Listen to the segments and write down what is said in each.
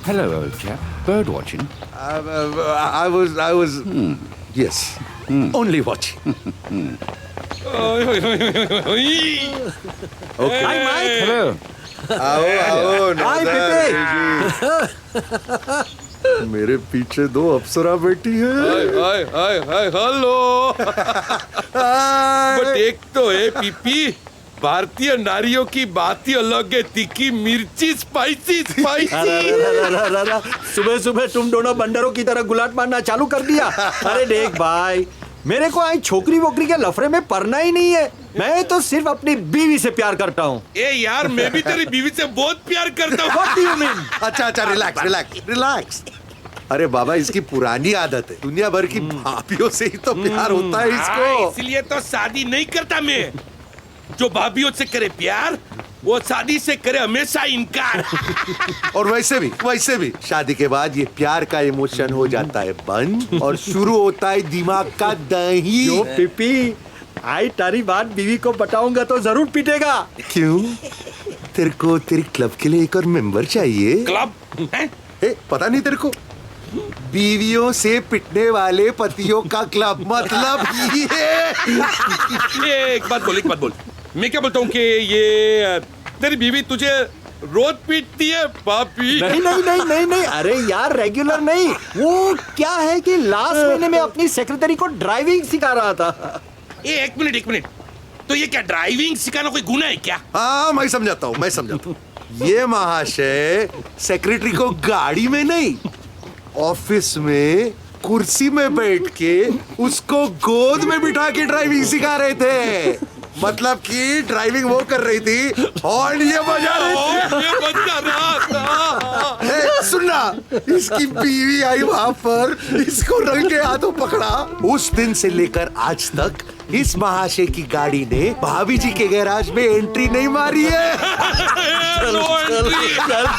Hello, old chap. Bird watching? I was. Yes. Only watching. Okay. Hi, Mike. Hello. आओ Hi, नौदार जी। मेरे पीछे दो अप्सरा बैठी है। Hi hello. बट एक तो है पीपी, भारतीय नारियों की बात ही अलग है। तीखी मिर्ची, स्पाइसी सुबह सुबह तुम दोनों बंदरों की तरह गुलाट मारना चालू कर दिया। अरे देख भाई, मेरे को आई छोकरी वोकरी के लफड़े में पड़ना ही नहीं है। मैं तो सिर्फ अपनी बीवी से प्यार करता हूँ। ए यार, मैं भी तेरी बीवी से बहुत प्यार करता हूँ। What do you mean? अच्छा रिलैक्स। अरे बाबा, इसकी पुरानी आदत है। दुनिया भर की भाभियों से ही तो प्यार होता है इसको। इसलिए तो शादी नहीं करता मैं। जो भाभियों से करे प्यार, वो शादी से करे हमेशा इनकार। और वैसे भी शादी के बाद ये प्यार का इमोशन हो जाता है बंद और शुरू होता है दिमाग का दही। जो पिपी, आई तारी बात बीवी को बताऊंगा तो जरूर पीटेगा। क्यों? तेरे को तेरी क्लब के लिए एक और मेंबर चाहिए? क्लब है? पता नहीं तेरे को? बीवियों से पिटने वाले पतियों का क्लब, मतलब ये। एक बात बोल। मैं क्या बोलता हूँ कि ये तेरी बीवी तुझे रोज पीटती है पापी? नहीं। अरे यार, रेगुलर नहीं। वो क्या है कि लास्ट महीने में अपनी सेक्रेटरी को ड्राइविंग सिखा रहा था। एक मिनट। तो ये क्या ड्राइविंग सिखाना कोई गुनाह है क्या? हाँ, मैं समझाता हूँ। ये महाशय सेक्रेटरी को गाड़ी में नहीं, ऑफिस में कुर्सी में बैठ के उसको गोद में बिठा के ड्राइविंग सिखा रहे थे। मतलब कि ड्राइविंग वो कर रही थी और ये बजा रहा था। सुनना, इसकी बीवी आई वहां पर, इसको रंगे हाथों पकड़ा। उस दिन से लेकर आज तक इस महाशय की गाड़ी ने भाभी जी के गैराज में एंट्री नहीं मारी है।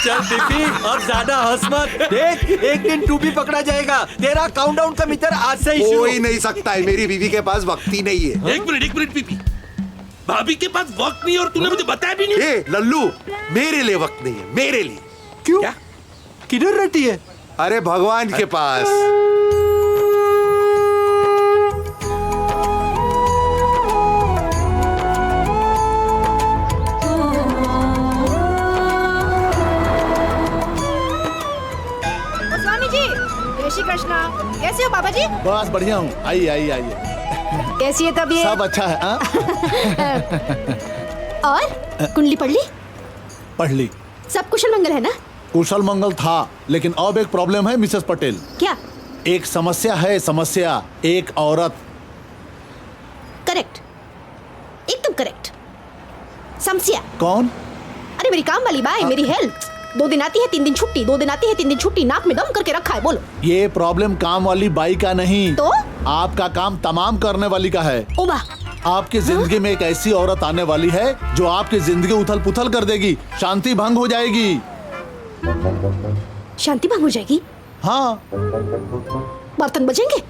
चल दीपी, अब ज्यादा हंस मत। देख, एक दिन तू भी पकड़ा जाएगा। तेरा काउंटडाउन का मीटर आज से ही शुरू। कोई नहीं सकता है, मेरी बीवी के पास वक्त ही नहीं है। एक मिनट पीपी, भाभी के पास वक्त नहीं और तूने मुझे बताया भी नहीं। लल्लू, मेरे लिए वक्त नहीं है, मेरे लिए। क्यों? क्या? किधर रहती है? अरे भगवान के पास। स्वामी जी, जय श्री कृष्णा। कैसे हो बाबा जी? बस बढ़िया हूँ। आइए। कैसी है तबीयत? सब अच्छा है। और कुंडली पढ़ ली? पढ़ ली। सब कुशल मंगल है ना? कुशल मंगल था, लेकिन अब एक प्रॉब्लम है मिसेस पटेल। क्या? एक समस्या। एक औरत। करेक्ट, एकदम करेक्ट। समस्या कौन? अरे मेरी काम वाली बाई, मेरी हेल्थ। 2 दिन आती है 3 दिन छुट्टी, 2 दिन आती है 3 दिन छुट्टी, नाक में दम करके रखा है। बोलो। ये प्रॉब्लम काम वाली बाई का नहीं, तो आपका काम तमाम करने वाली का है। ओबा, आपकी जिंदगी में एक ऐसी औरत आने वाली है जो आपकी जिंदगी उथल पुथल कर देगी, शांति भंग हो जाएगी। शांति भंग हो जाएगी? हाँ। बर्तन बजेंगे?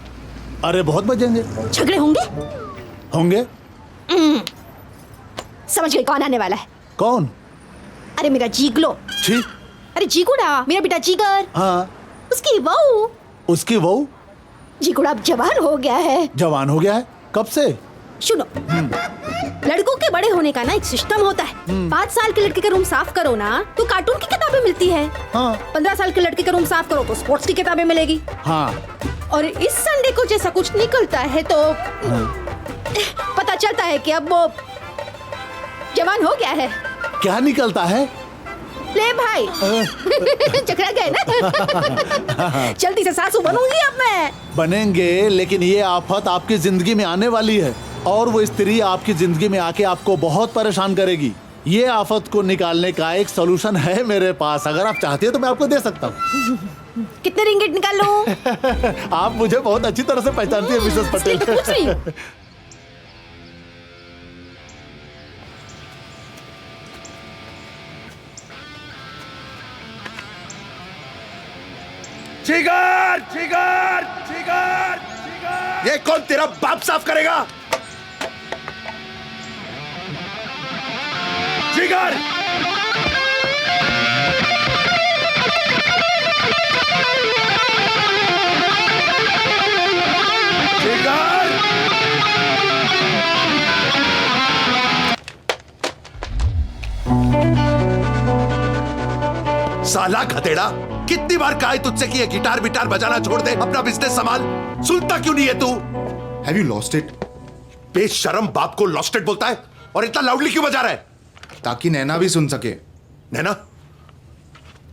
अरे बहुत बजेंगे। झगड़े होंगे? समझ गई कौन आने वाला है। कौन? अरे मेरा जीगलो। छी। अरे जीगुड़ा, मेरा बेटा जीगर। हाँ। उसकी बहू। उसकी बहू? जीगुड़ा अब जवान हो गया है। जवान हो गया है? कब से? सुनो, लड़कों के बड़े होने का ना एक सिस्टम होता है। 5 साल के लड़के का रूम साफ करो ना तो कार्टून की किताबें मिलती है। हाँ। 15 साल के लड़के का रूम साफ करो तो स्पोर्ट्स की किताबें मिलेगी। हाँ। और इस संडे को जैसा कुछ निकलता है तो पता चलता है कि अब वो जवान हो गया है। क्या निकलता है? ले भाई, चकरा गए ना। जल्दी से सासू बनूंगी अब मैं। बनेंगे, लेकिन ये आफत आपकी जिंदगी में आने वाली है और वो स्त्री आपकी जिंदगी में आके आपको बहुत परेशान करेगी। ये आफत को निकालने का एक सॉल्यूशन है मेरे पास। अगर आप चाहती है तो मैं आपको दे सकता हूँ। कितने रिंगिट निकाल लूं? आप मुझे बहुत अच्छी तरह से पहचानती है मिसेस पटेल। तो पूछ रही हूं। जिगर! ये कौन तेरा बाप साफ करेगा? जिगर जिगर साला खतेड़ा, कितनी बार कहा है तुझसे कि ये गिटार विटार बजाना छोड़ दे, अपना बिजनेस संभाल। सुनता क्यों नहीं है तू? Have you lost it? बेशरम बाप को लॉस्टेड बोलता है और इतना लाउडली क्यों बजा रहा है? ताकि नैना भी सुन सके। नैना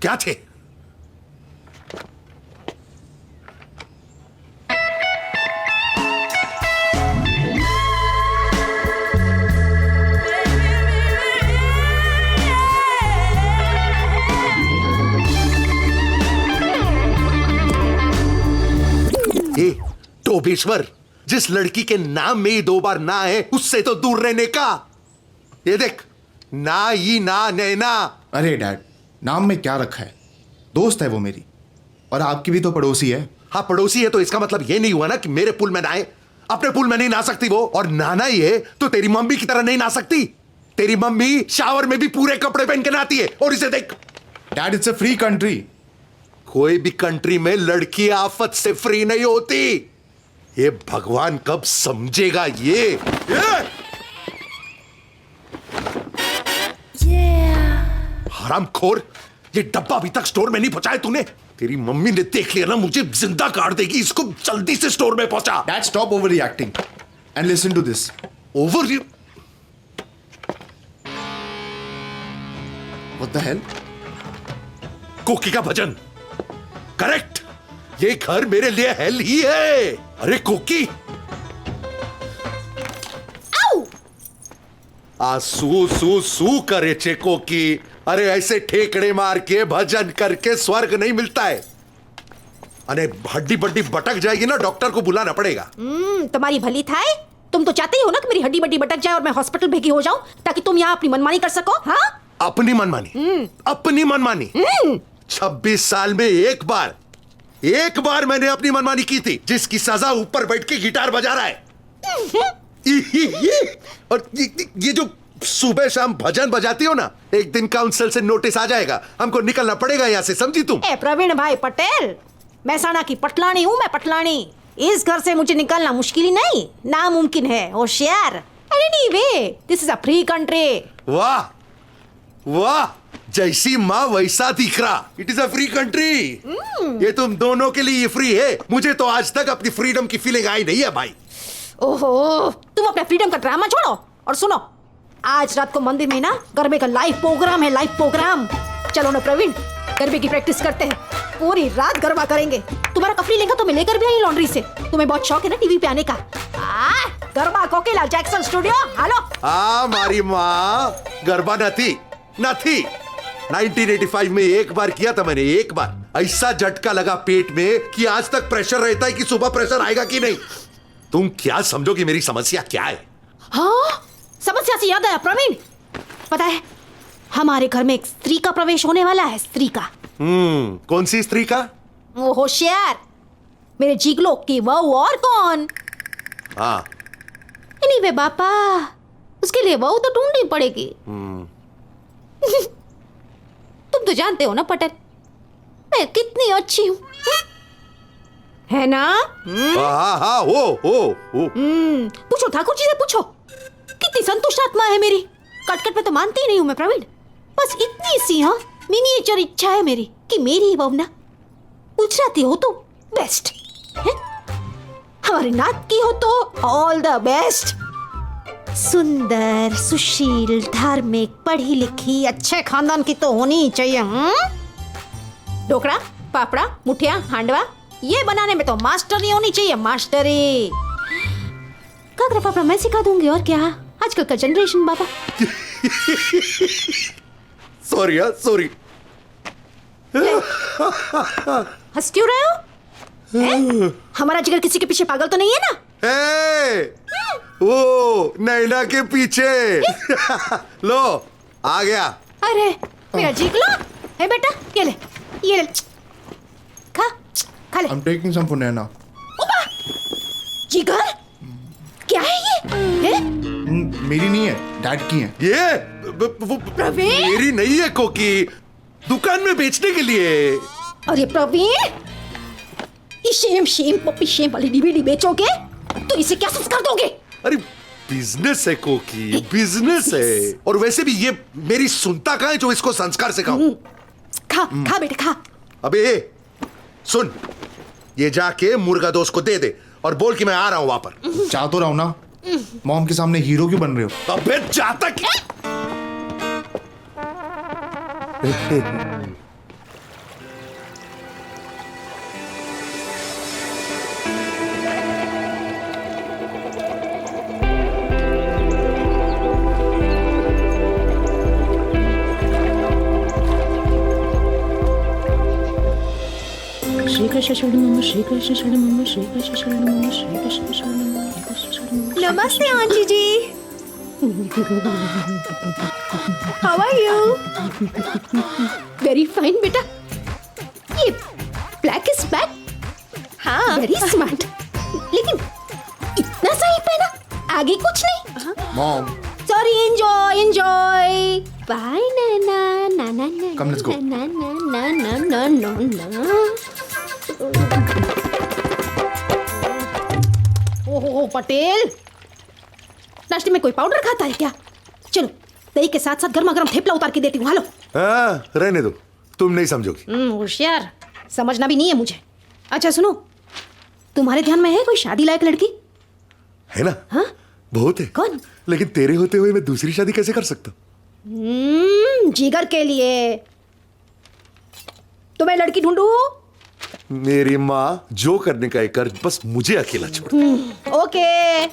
क्या थे? ये टोबेश्वर, जिस लड़की के नाम में ही 2 बार ना है उससे तो दूर रहने का। ये देख, ना ही ना नैना। अरे डैड, नाम में क्या रखा है? दोस्त है वो मेरी, और आपकी भी तो पड़ोसी है। हाँ पड़ोसी है तो इसका मतलब ये नहीं हुआ ना कि मेरे पुल में नहाए। अपने पुल में नहीं नहा सकती वो, और नहाना ही है तो तेरी मम्मी की तरह नहीं नहा सकती। तेरी मम्मी शावर में भी पूरे कपड़े पहन के नहाती है, और इसे देख। Dad, it's a free country. कोई भी कंट्री में लड़की आफत से फ्री नहीं होती। ये भगवान कब समझेगा ये? हरामखोर, ये डब्बा अभी तक स्टोर में नहीं पहुंचाया तूने। तेरी मम्मी ने देख लिया ना, मुझे जिंदा काट देगी। इसको जल्दी से स्टोर में पहुंचा। Dad, stop overreacting and listen to this. Over what the hell? कोकी का भजन करेक्ट। ये घर मेरे लिए हेल ही है। अरे कोकी, आसू सू सू करे चे कोकी। अरे ऐसे ठेकड़े मार के भजन करके स्वर्ग नहीं मिलता है। अरे हड्डी बड्डी बटक जाएगी ना, डॉक्टर को बुलाना पड़ेगा। तुम्हारी भली थाए। तुम तो चाहते ही हो ना कि मेरी हड्डी बड्डी बटक जाए और मैं हॉस्पिटल भेगी हो जाऊं, ताकि तुम यहाँ अपनी मनमानी कर सको। हाँ, अपनी मनमानी, अपनी मनमानी। 26 साल में एक बार मैंने अपनी मनमानी की थी, जिसकी सजा ऊपर बैठ के गिटार बजा रहा है। और ये जो सुबह शाम भजन बजाती हो ना, एक दिन काउंसिल से नोटिस आ जाएगा, हमको निकलना पड़ेगा यहाँ से, समझी तुम? ए प्रवीण भाई पटेल, महसाणा की पटलानी हूँ मैं, पटलानी। इस घर से मुझे निकलना मुश्किल ही नहीं, नामुमकिन है, होशियार। Anyway, this is a free country. वाह वाह, जैसी माँ वैसा दिख रहा। It is a free country. ये तुम दोनों के लिए फ्री है। मुझे तो आज तक अपनी फ्रीडम की फीलिंग आई नहीं है भाई। ओहो, तुम अपने फ्रीडम का ड्रामा छोड़ो और सुनो, आज रात को मंदिर में ना गरबे का लाइव प्रोग्राम है, लाइव प्रोग्राम। चलो ना प्रवीण, गरबे की प्रैक्टिस करते हैं, पूरी रात गरबा करेंगे। तुम्हारा कपड़ी लेगा तो मैं लेकर भी आई लॉन्ड्री से। तुम्हें बहुत शौक है ना टीवी पे आने का। गरबा कोकिला जैक्सन स्टूडियो। हेलो। हमारी माँ गरबा न थी 1985 में एक बार किया था मैंने, एक बार। ऐसा झटका लगा पेट में कि आज तक प्रेशर रहता है कि सुबह प्रेशर आएगा कि नहीं। तुम क्या समझोगी मेरी समस्या क्या है? हाँ, समस्या से याद आया प्रवीण, पता है हमारे घर में एक स्त्री का प्रवेश होने वाला है। स्त्री का? कौन सी स्त्री का? वो होशियार, मेरे जिगलो की वहू, और कौन? हाँ। एनीवे बापा, उसके लिए वहू तो ढूंढनी पड़ेगी। तुम तो जानते हो ना पटेल, मैं कितनी अच्छी हूँ, है ना? हाँ हो। पूछो ठाकुर जी से, पूछो कितनी संतुष्ट आत्मा है मेरी। कटकट में तो मानती ही नहीं हूँ मैं प्रवीण। बस इतनी सी हाँ मिनिएचर इच्छा है मेरी कि मेरी बहू ना गुजराती हो तो बेस्ट है, हमारी नात की हो तो ऑल द बेस्ट। सुंदर, सुशील, धार्मिक, पढ़ी लिखी, अच्छे खानदान की तो होनी ही चाहिए। ढोकड़ा, पापड़ा, मुठिया, हांडवा, ये बनाने में तो मास्टरी होनी चाहिए, मास्टरी। काकरा पापड़ा मैं सिखा दूंगी, और क्या, आजकल का जनरेशन बाबा। सॉरी। हंस क्यों रहे हो? हमारा जिगर किसी के पीछे पागल तो नहीं है ना? वो नैना के पीछे। लो आ गया। अरे मेरा जिगलो है बेटा, ये ले खा ले। I'm taking some for Naina. जिगर क्या है ये? मेरी नहीं है, डैड की है। ये प्रवीण! मेरी नहीं है कोकी, दुकान में बेचने के लिए। अरे प्रवीण, ये शेम पप्पी शेम वाली डीवीडी बेचोगे तो इसे क्या संस्कार दोगे? अरे बिजनेस है कोकी, बिजनेस है। और वैसे भी ये मेरी सुनता कहाँ है जो इसको संस्कार सिखाऊं? खा बेटा खा। अबे सुन, ये जाके मुर्गा दोस्त को दे दे और बोल कि मैं आ रहा हूं वहां पर। चाह तो रहा हूं ना, मॉम के सामने हीरो क्यों बन रहे हो? अबे जाता क्या? श्री कृष्ण शरणम, श्री कृष्ण शरणम, श्री कृष्ण शरणम, श्री कृष्ण शरणम, श्री कृष्ण शरणम। नमस्ते aunty ji. How are you? Very fine बेटा। ये ब्लैक इज बैक। हाँ वेरी स्मार्ट। लेकिन इतना सही पहना, आगे कुछ नहीं। मॉम, सॉरी, एंजॉय बाय ना ना ना ना। Come, let's go. ना ना ना ना ना ना ना। ओहो पटेल, नाश्ते में कोई पाउडर खाता है क्या? चलो दही के साथ साथ गर्मा गर्म थेपला उतार के देती हूँ। हेलो। हाँ, रहने दो, तुम नहीं समझोगी। होशियार, समझना भी नहीं है मुझे। अच्छा सुनो, तुम्हारे ध्यान में है कोई शादी लायक लड़की? है ना? हाँ? बहुत है। कौन? लेकिन तेरे होते हुए मैं दूसरी शादी कैसे कर सकता? जिगर के लिए तो मैं लड़की ढूंढूं? मेरी माँ जो करने का है कर, बस मुझे अकेला छोड़। ओके।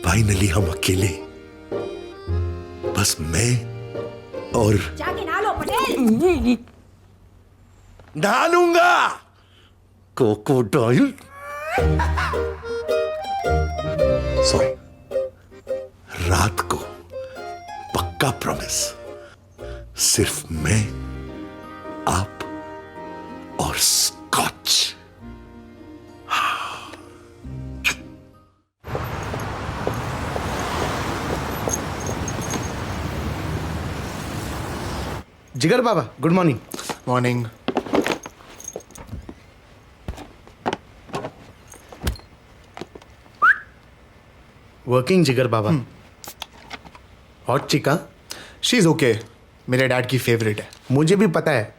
फाइनली हम अकेले, बस मैं और जाके नहा लो पटेल। नहा लूंगा। क्रोकोडाइल। सॉरी, रात को पक्का प्रॉमिस, सिर्फ मैं, आप और स्कॉच। जिगर बाबा, गुड मॉर्निंग। मॉर्निंग। वर्किंग जिगर बाबा। हॉट चिका। शी इज ओके, मेरे डैड की फेवरेट है। मुझे भी पता है।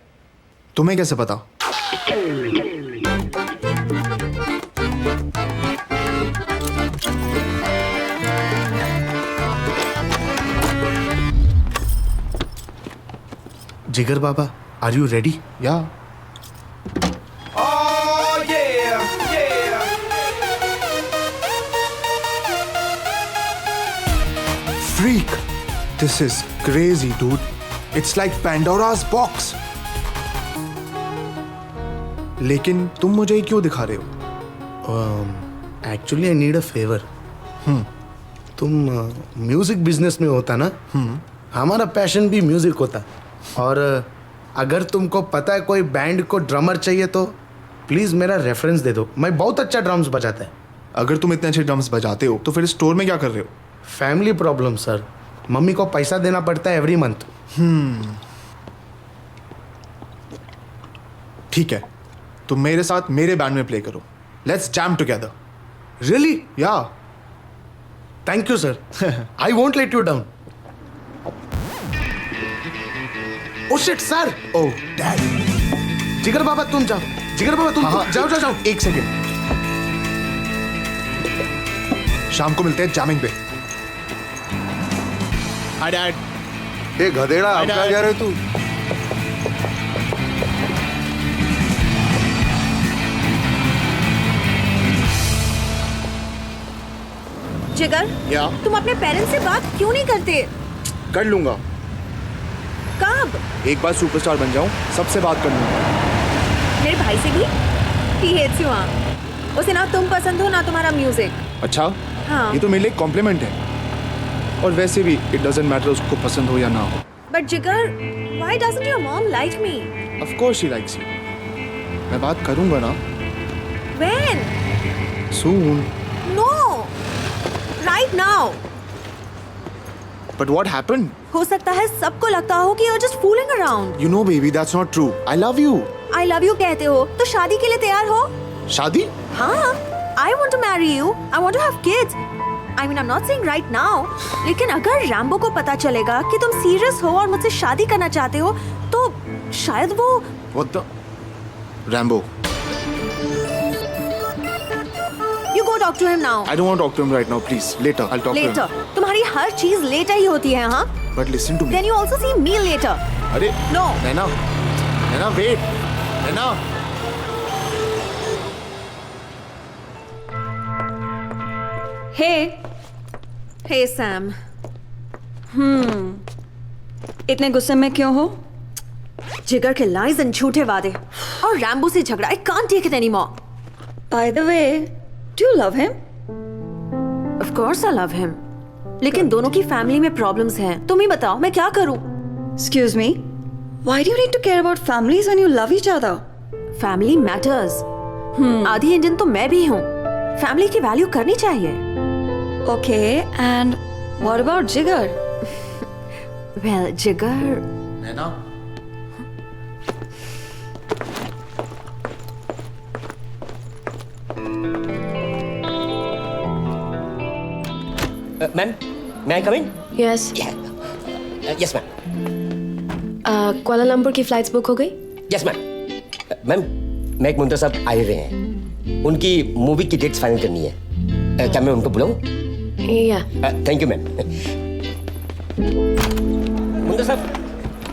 तुम्हें कैसे पता? जिगर बाबा, आर यू रेडी? या freak, this is crazy dude, it's like Pandora's box. लेकिन तुम मुझे ये क्यों दिखा रहे हो? Actually I need a favour. तुम म्यूजिक बिजनेस में होता ना, हमारा पैशन भी म्यूजिक होता। और अगर तुमको पता है कोई बैंड को ड्रमर चाहिए तो प्लीज मेरा रेफरेंस दे दो। मैं बहुत अच्छा ड्रम्स बजाता है। अगर तुम इतने अच्छे ड्रम्स बजाते हो तो फिर स्टोर में क्या कर रहे हो? फैमिली प्रॉब्लम सर, मम्मी को पैसा देना पड़ता है एवरी मंथ। ठीक है, तुम मेरे साथ मेरे बैंड में प्ले करो। Let's jam together. Really? Yeah thank you sir. I won't let you down. Oh shit sir. Oh dad. Jigar बाबा तुम जाओ। जिगर बाबा तुम हाँ, जाओ जाओ जाओ। एक सेकेंड, शाम को मिलते हैं जैमिंग पे। Hi dad. ए गधेड़ा, अब कहाँ जा रहे तू? जिगर, या तुम अपने पेरेंट्स से बात क्यों नहीं करते? कर लूंगा, कब? एक बार सुपरस्टार बन जाऊं सबसे बात कर लूंगा। मेरे भाई से भी? He hates you, हाँ। उसे ना तुम पसंद हो ना तुम्हारा म्यूजिक। अच्छा, हाँ। ये तो मेरे लिए कॉम्प्लीमेंट है। और वैसे भी इट डजंट मैटर उसको पसंद हो या ना हो। But Jigar, why doesn't your mom like me? Of course she likes you. मैं बात करूंगा ना When? Soon. No! Right now! But what happened? हो सकता है सबको लगता हो कि you're just fooling around. You know baby that's not true. I love you. I love you कहते हो तो शादी के लिए तैयार हो? शादी? हाँ, I want to marry you. I want to have kids. I mean, I'm not saying right now. लेकिन अगर रैम्बो को पता चलेगा कि तुम सीरियस हो और मुझसे शादी करना चाहते हो, तो शायद वो what the Rambo? You go talk to him now. I don't want to talk to him right now, please. Later, I'll talk Later. to him. तुम्हारी हर चीज लेटर ही होती है, हाँ? But listen to me. Then you also see me later. अरे No. नैना, नैना wait. नैना. Hey Sam. इतने गुस्से में क्यों हो? जिगर के lies and झूठे वादे और रैम्बो से झगड़ा. I can't take it anymore. By the way, do you love him? Of course I love him. लेकिन दोनों की फैमिली में प्रॉब्लम्स हैं. तुम ही बताओ मैं क्या करूं? Excuse me. Why do you need to care about families when you love each other? Family matters. आधी इंडियन तो मैं भी हूँ. फैमिली की वैल्यू करनी चाहिए. Okay, and what about Jigar? Well, Jigar. Naina. मैम, may I come in? Yes Yes, ma'am. Kuala Lumpur की फ्लाइट्स बुक हो गई? Yes, ma'am. मैम, मैक मुंतर साहब आए हुए हैं. उनकी मूवी की डेट्स फाइनल करनी है. क्या मैं उनको बुलाऊं? या थैंक यू मैम. मुंतर साहब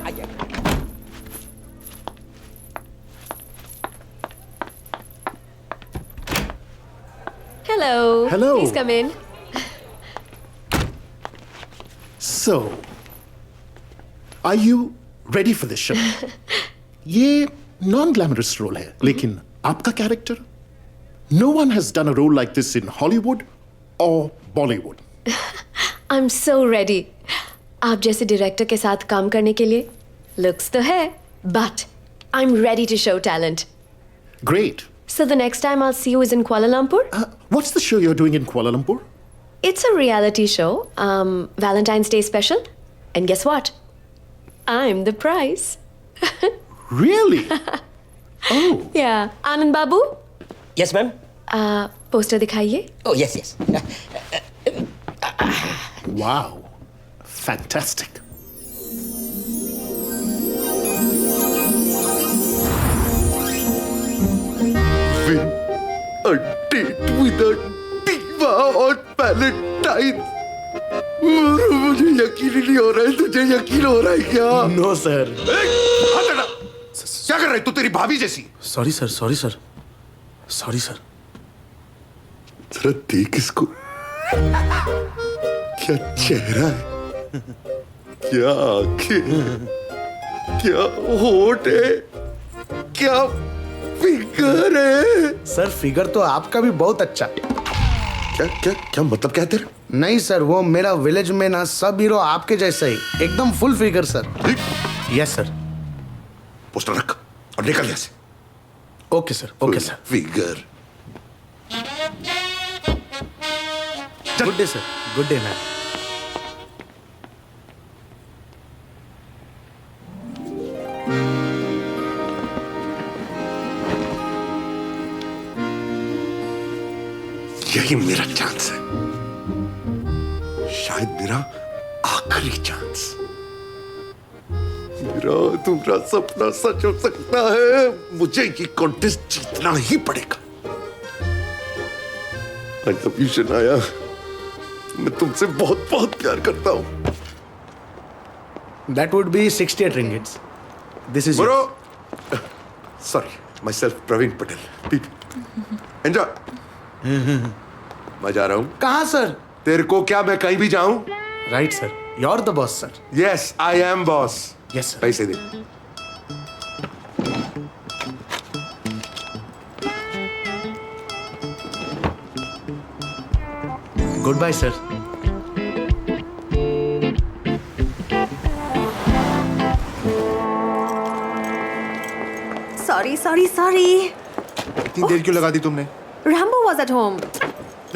आइए. Hello. Hello. Please come in. So, are you ready for this show? ये नॉन ग्लैमरस रोल है, लेकिन आपका character, no one has done a role like this in Hollywood or Bollywood. I am so ready. आप जैसे director के साथ काम करने के लिए. लुक्स तो है, but I am ready to show talent. Great. So the next time I'll see you is in Kuala Lumpur. What's the show you're doing in Kuala Lumpur? It's a reality show, Valentine's Day special. And guess what? I'm the prize. Really? Oh, Yeah. Anand Babu, Yes, ma'am. poster दिखाइए. Oh, yes, yes. wow. Fantastic. Win a date with a diva on Valentine. मुझे यकीन ही नहीं हो रहा है. तुझे यकीन हो रहा है क्या? No sir. हाथ हटा. क्या कर रहा है तू? तेरी भाभी जैसी. Sorry sir, sorry sir, sorry sir. जरा देख इसको. क्या चेहरा है, क्या आंखें, क्या होठ है, क्या फिगर है. सर फिगर तो आपका भी बहुत अच्छा. क्या क्या क्या मतलब क्या है तेरा? नहीं सर, वो मेरा विलेज में ना सब हीरो आपके जैसा ही एकदम full figure sir. Yes sir. Poster रख और निकल यहाँ से. Okay sir, okay sir. Figure. Good day sir, good day ma'am. यही मेरा चांस है, शायद मेरा आखिरी चांस. मेरा तुम्हारा सपना सच हो सकता है. मुझे ये कॉन्टेस्ट जीतना ही पड़ेगा. आई लव यू शनाया. मैं तुमसे बहुत बहुत प्यार करता हूँ. That would be 68 ringgits. This is bro. yours. Sorry, myself Praveen Patel. Enjoy. मैं जा रहा हूँ. कहाँ सर? तेरे को क्या मैं कहीं भी जाऊं? Right sir, you are the boss sir. Yes I am boss. Yes sir. पैसे दे. Good bye sir. सॉरी इतनी देर क्यों लगा दी तुमने? Rambo was at home.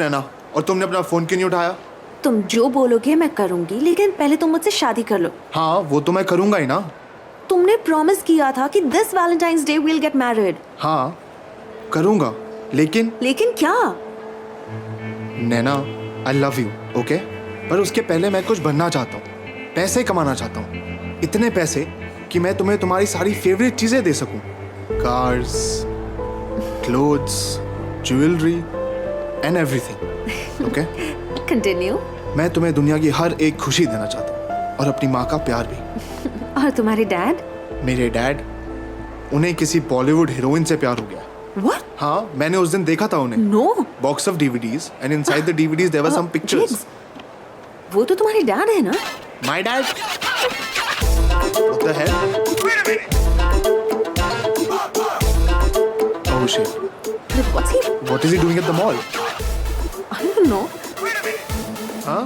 Naina, और तुमने अपना फोन क्यों नहीं उठाया? तुम जो बोलोगे मैं करूंगी, लेकिन पहले तुम मुझसे शादी कर लो। हाँ, वो तो मैं करूंगा ही ना। तुमने प्रॉमिस किया था कि this valentine's day we'll get married. हाँ, करूंगा, लेकिन क्या? Naina, I love you, okay? पर उसके पहले मैं कुछ बनना चाहता हूँ, पैसे कमाना चाहता हूँ, इतने पैसे कि मैं तुम्हें तुम्हारी सारी फेवरेट चीजें दे सकूं। Cars, clothes, jewellery and everything, okay? Continue. मैं तुम्हें दुनिया की हर एक खुशी देना चाहता हूँ, और अपनी माँ का प्यार भी। और तुम्हारे डैड? मेरे डैड, उन्हें किसी बॉलीवुड हीरोइन से प्यार हो गया। What? हाँ, मैंने उस दिन देखा था उन्हें। No. Box of DVDs and inside the DVDs there were some pictures. Jigs, वो तो तुम्हारे डैड है ना? My dad? What the hell? Oh shit. What is he doing at the mall? I don't know. Huh?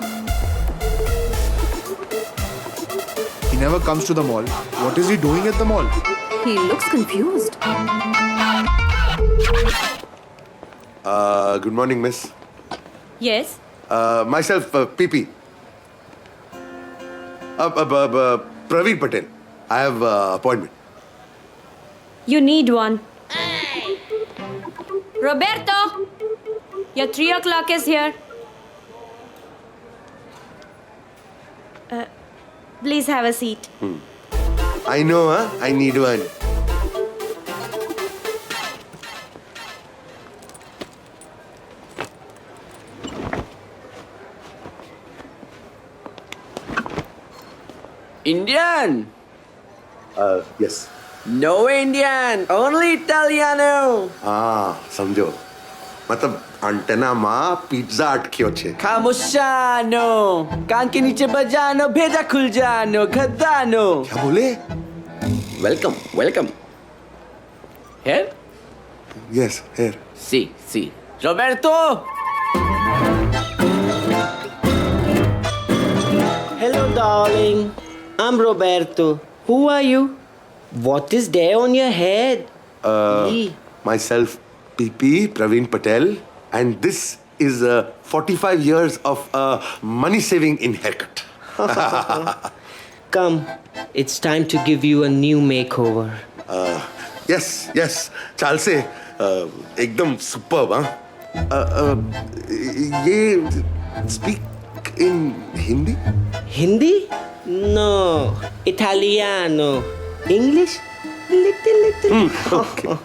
He never comes to the mall. What is he doing at the mall? He looks confused. Good morning, miss. Yes. Myself, PP. Praveen Patel. I have appointment. You need one. Roberto, your 3 o'clock is here. Please have a seat. I know, huh? I need one. Indian? Yes. No Indian, only Italiano. समझो मतलब antenna माँ pizza अटक्यो छे। Camushano, कान के नीचे बजानो, भेजा खुल जानो, गद्दानो। क्या बोले? Welcome. Here? Yes, here. See. Roberto! Hello, darling. I'm Roberto. Who are you? What is there on your head? Myself, PP, Praveen Patel, and this is 45 years of money saving in haircut. Come, it's time to give you a new makeover. Yes, चाल से एकदम superb, हाँ? ये speak in Hindi? Hindi? No, Italiano. English? Little. Okay.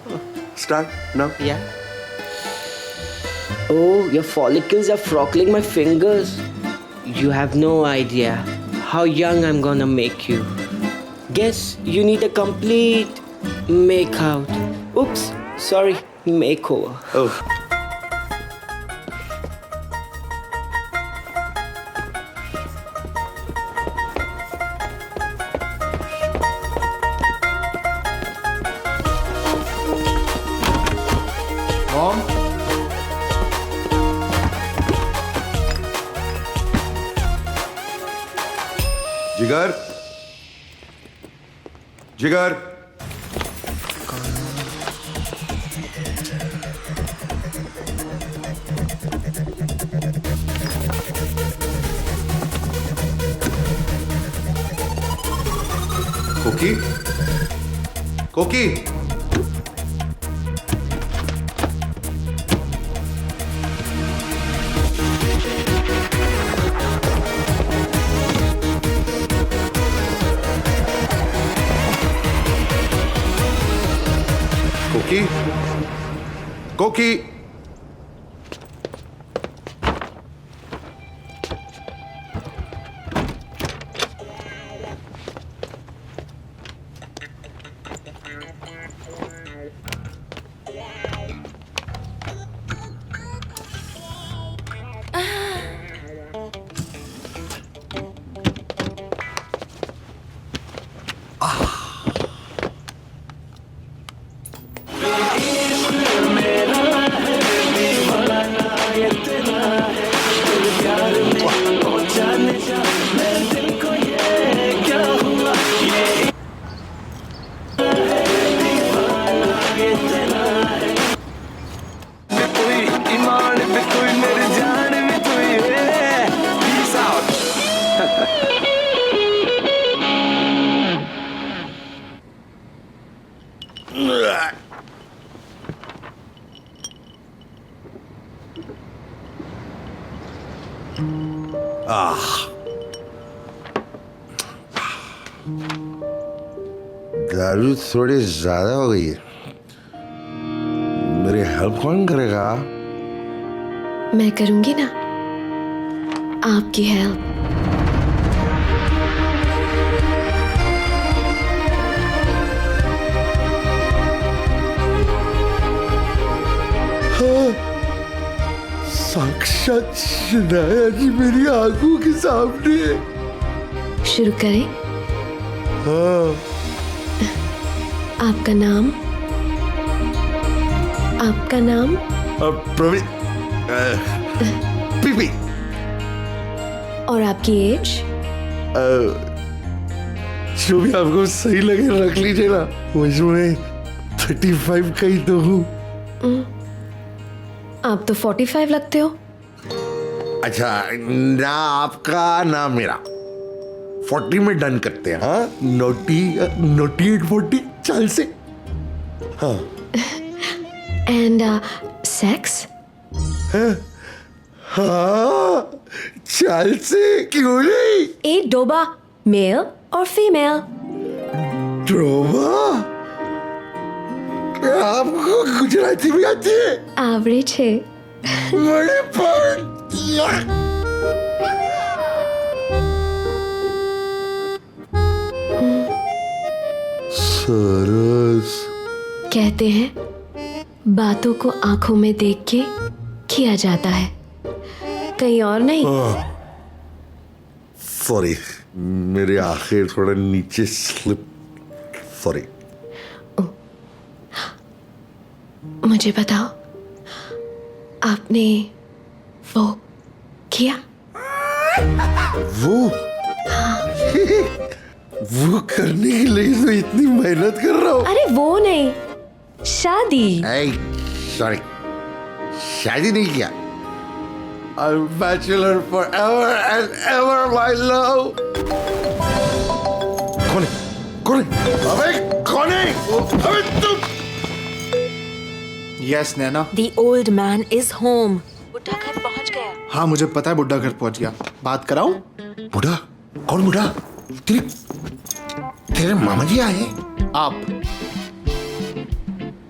Start now. Yeah. Oh, your follicles are frockling my fingers. You have no idea how young I'm gonna make you. Guess you need a complete make-out. Oops, sorry, makeover. Oh. Mom? जिगर कोकी कोकी दारू थोड़ी ज्यादा हो गई है। मेरी हेल्प कौन करेगा? मैं करूंगी ना आपकी हेल्प। साक्षात शनाया जी मेरी आंखों के सामने। शुरू करें? हाँ। आपका नाम? आपका नाम? प्रवीण पीपी। और आपकी एज? जो भी आपको सही लगे रख लीजिए ना, मुझे 35 का ही तो हूँ। आप तो 45 लगते हो। अच्छा, ना आपका ना मेरा 40 में डन करते हैं। हाँ, नोटी 840 चाल से। हाँ। And sex? हाँ, चाल से क्यों नहीं? एक डोबा, मेल और फीमेल। डोबा? आपको गुजराती भी आती है? एवरेज है। बड़े पर सरस। कहते हैं बातों को आंखों में देख के किया जाता है, कहीं और नहीं। सॉरी, मेरे आंखें थोड़ा नीचे स्लिप। सॉरी। मुझे बताओ, आपने वो किया? वो? वो करने के लिए तो इतनी मेहनत कर रहा हूँ। अरे वो नहीं, शादी। सॉरी, शादी नहीं किया। I'm bachelor forever and ever, my love. कौन है? कौन है? अबे कौन है? अबे तुम? Yes Naina. The old man is home. बुड्ढा घर पहुंच गया। हाँ मुझे पता है बुड्ढा घर पहुंच गया। बात कराऊं? बुढ़ा? कौन बुढ़ा? तेरे मामा जी आए? आप।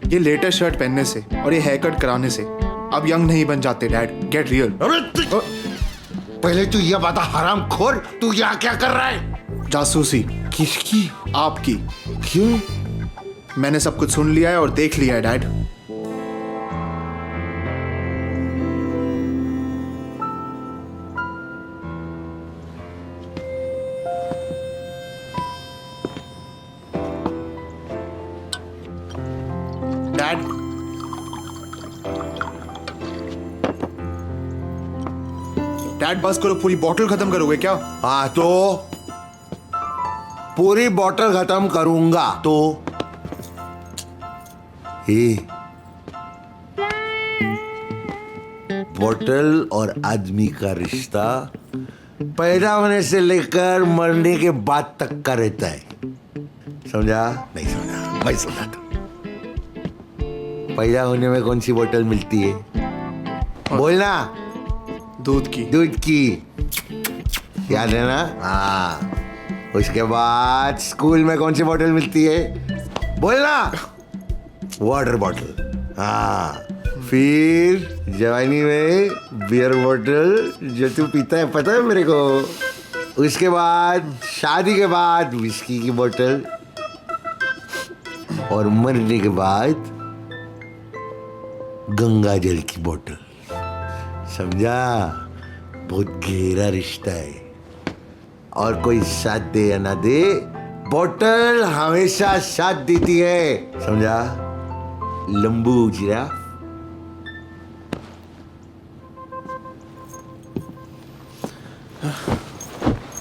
ये लेटेस्ट शर्ट पहनने से और ये हेयर कट कराने से अब यंग नहीं बन जाते डैड। Get real. पहले तू ये बता हराम खोर, तू यहाँ क्या कर रहा है? जासूसी। किसकी? आपकी। क्यों? मैंने सब कुछ सुन लिया है और देख लिया है डैड। डैड, डैड बस करो, पूरी बॉटल खत्म करोगे क्या? हाँ तो पूरी बॉटल खत्म करूंगा तो बॉटल और आदमी का रिश्ता पैदा होने से लेकर मरने के बाद तक का रहता है। समझा? नहीं समझा? मैं समझाता हूं। पैदा होने में कौन सी बोतल मिलती है? बोलना। दूध की। दूध की, याद है ना? हाँ। उसके बाद स्कूल में कौन सी बोतल मिलती है? बोलना। Water bottle. हाँ। फिर जवानी में बियर बॉटल जो तू पीता है, पता है मेरे को। उसके बाद शादी के बाद विस्की की बोतल, और मरने के बाद गंगा जल की बोतल। समझा? बहुत गहरा रिश्ता है। और कोई साथ दे या ना दे, बोतल हमेशा साथ देती है। समझा? लंबू जिराफ।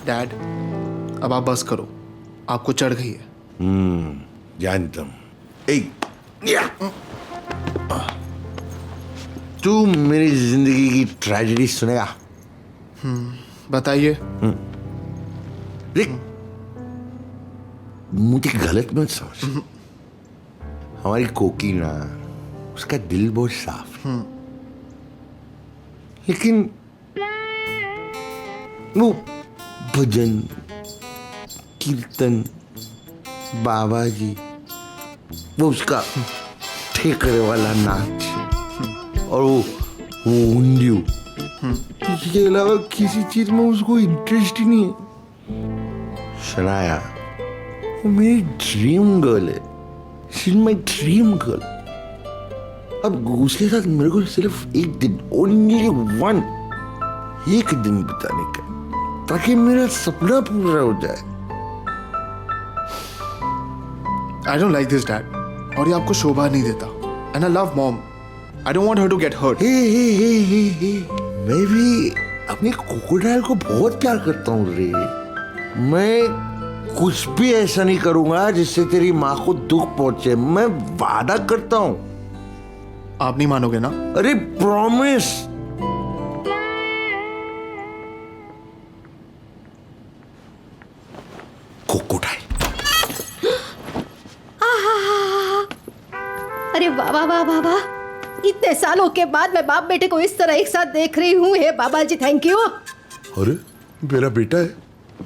डैड अब आप बस करो, आपको चढ़ गई है। जानता हूं। तू मेरी जिंदगी की ट्रेजेडी सुनेगा? बताइए। देख, मुझे गलत मत समझ। हमारी कोकी ना, उसका दिल बहुत साफ है। लेकिन वो भजन कीर्तन बाबा जी, वो उसका ठेकरे वाला नाच और वो उंडियू, इसके अलावा किसी चीज में उसको इंटरेस्ट ही नहीं है। शनाया वो मेरी ड्रीम गर्ल है, she is my dream girl. अब उसके साथ मेरे को सिर्फ एक दिन, ओनली वन, एक दिन बिताने का, ताकि मेरा सपना पूरा हो जाए। I don't like this, Dad. और ये आपको शोभा नहीं देता. And I love Mom. I don't want her to get hurt. Hey. मैं भी अपनी क्रोकोडाइल को बहुत प्यार करता हूँ रे। मैं कुछ भी ऐसा नहीं करूंगा जिससे तेरी माँ को दुख पहुंचे, मैं वादा करता हूँ। आप नहीं मानोगे ना? अरे प्रॉमिस। क्रोकोडाइल। अरे वाह वाह वाह वाह वाह, इतने सालों के बाद मैं बाप बेटे को इस तरह एक साथ देख रही हूँ। हे बाबा जी, थैंक यू। अरे मेरा बेटा है,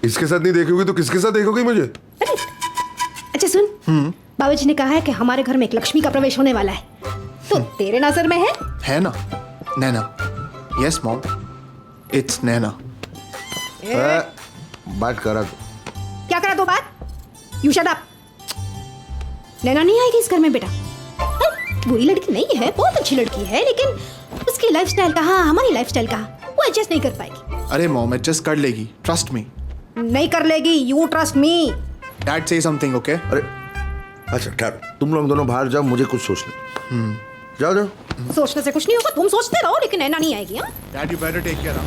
इसके साथ नहीं देखोगी तो किसके साथ देखोगी मुझे? अच्छा सुन, बाबा जी ने कहा है कि हमारे घर में एक लक्ष्मी का प्रवेश होने वाला है, तो तेरे नजर में है ना? नैना। यस मॉम, इट्स नैना। बात करा तो क्या करा दो बात? You shut up. नैना नहीं आएगी इस घर में बेटा। बुरी लड़की नहीं है, बहुत अच्छी लड़की है, लेकिन उसकी लाइफस्टाइल कहाँ, हमारी लाइफस्टाइल कहाँ, वो एडजस्ट नहीं कर पाएगी। अरे मॉम, एडजस्ट कर लेगी, ट्रस्ट मी। नहीं कर लेगी, यू ट्रस्ट मी। डैड से समथिंग, ओके? अरे अच्छा ठहरो, तुम लोग दोनों बाहर जाओ, मुझे कुछ सोचने। जाओ। सोचने से कुछ नहीं होगा, तुम सोचते रहो, लेकिन नैना नहीं आएगी। हाँ? Dad, you better take care.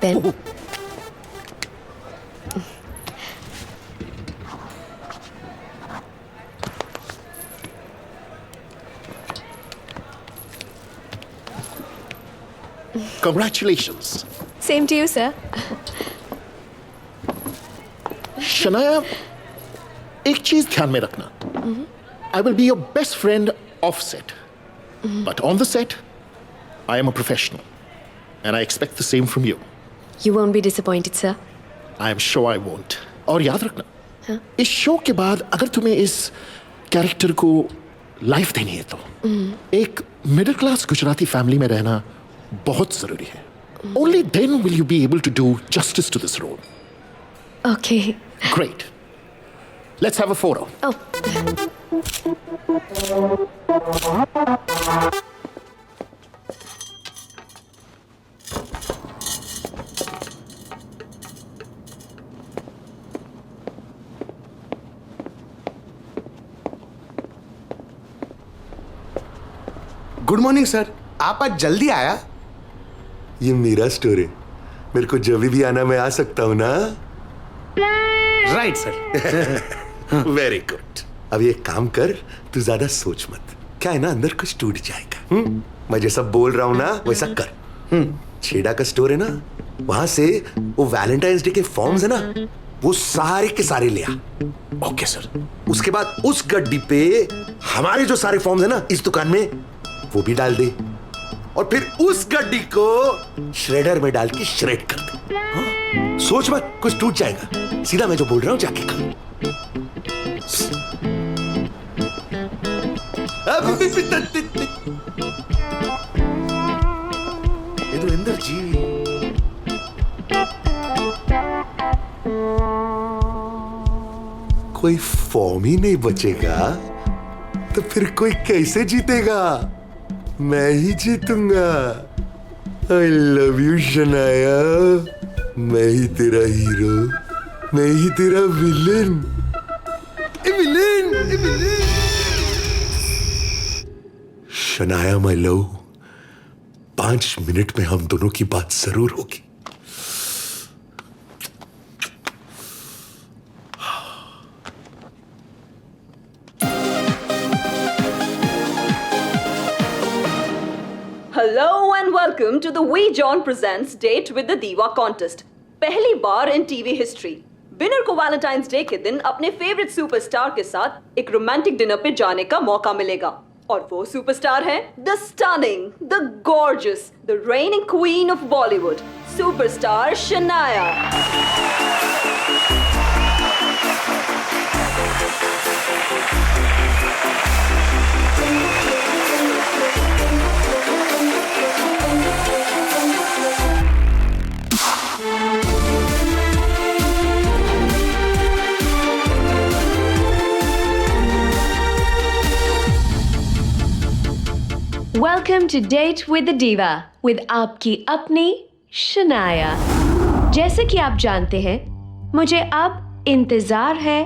Ben. Congratulations. Same to you, sir. Shanaya, एक चीज ध्यान में रखना। I will be your best friend off set, but on the set, I am a professional, and I expect the same from you. You won't be disappointed, sir. I am sure I won't. और याद रखना, इस show के बाद अगर तुम्हें इस character को लाइफ देनी है तो एक मिडिल क्लास गुजराती फैमिली में रहना बहुत जरूरी है। Only then will you be able to do justice to this role. Okay. Great. Let's have a photo. Oh. Good morning sir, आप आज जल्दी आया? ये मेरा स्टोर है, मेरे को जब भी आना मैं आ सकता हूँ ना? Right sir. Very good. अब ये काम कर, तू ज्यादा सोच मत, क्या है ना अंदर कुछ टूट जाएगा। मैं जैसा बोल रहा हूँ ना वैसा कर। छेड़ा का स्टोर है ना, वहां से वो वैलेंटाइंस डे के फॉर्म्स है ना, वो सारे के सारे ले आ। Okay sir. उसके बाद उस गड्डी पे हमारे जो सारे फॉर्म्स है ना इस दुकान में, वो भी डाल दे, और फिर उस गड्डी को श्रेडर में डाल के श्रेड कर दे। हाँ? सोच मत, कुछ टूट जाएगा, सीधा मैं जो बोल रहा हूं जाके कर। ये तो इंदर जी। कोई फॉर्म ही नहीं बचेगा तो फिर कोई कैसे जीतेगा? मैं ही जीतूंगा। आई लव यू शनाया, मैं ही तेरा हीरो, मैं ही तेरा villain. Shanaya my love, 5 minute में हम दोनों की बात जरूर होगी। Hello and welcome to the We John Presents Date with the Diva contest. पहली बार इन टीवी हिस्ट्री विनर को वैलेंटाइंस डे के दिन अपने फेवरेट सुपरस्टार के साथ एक रोमांटिक डिनर पे जाने का मौका मिलेगा और वो सुपरस्टार है the stunning, the gorgeous, the raining queen of Bollywood, superstar Shanaya. Welcome to Date with the Diva with आपकी अपनी शनाया। जैसे कि आप जानते हैं मुझे अब इंतजार है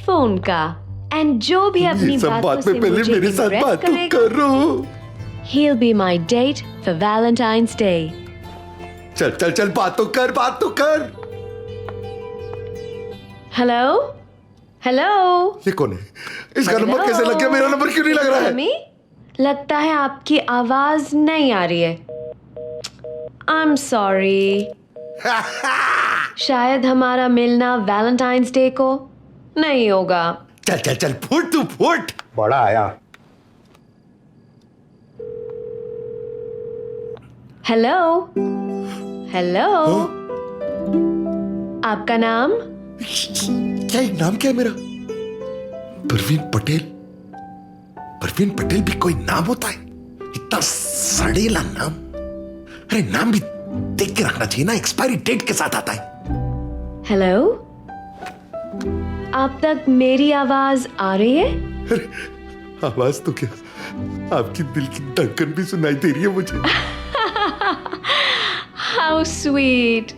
फोन का एंड जो भी अपनी बातों से मुझे इम्प्रेस करेगा he'll be my date for Valentine's Day। चल चल चल बात तो कर। हेलो हेलो, ये कौन है? इसका नंबर कैसे लग गया? मेरा नंबर क्यों नहीं लग रहा है? लगता है आपकी आवाज नहीं आ रही है। I'm sorry। शायद हमारा मिलना वैलेंटाइंस डे को नहीं होगा। चल चल चल फुट तू फुट। बड़ा आया। हेलो हेलो, आपका नाम? क्या नाम क्या है मेरा? परवीन पटेल। परवीन पटेल भी कोई नाम होता है? इतना सड़ेला नाम। अरे नाम भी देख के रखना चाहिए ना, एक्सपायरी डेट के साथ आता है। हेलो, आप तक मेरी आवाज आ रही है? अरे आवाज तो क्या, आपकी दिल की धड़कन भी सुनाई दे रही है मुझे। How sweet.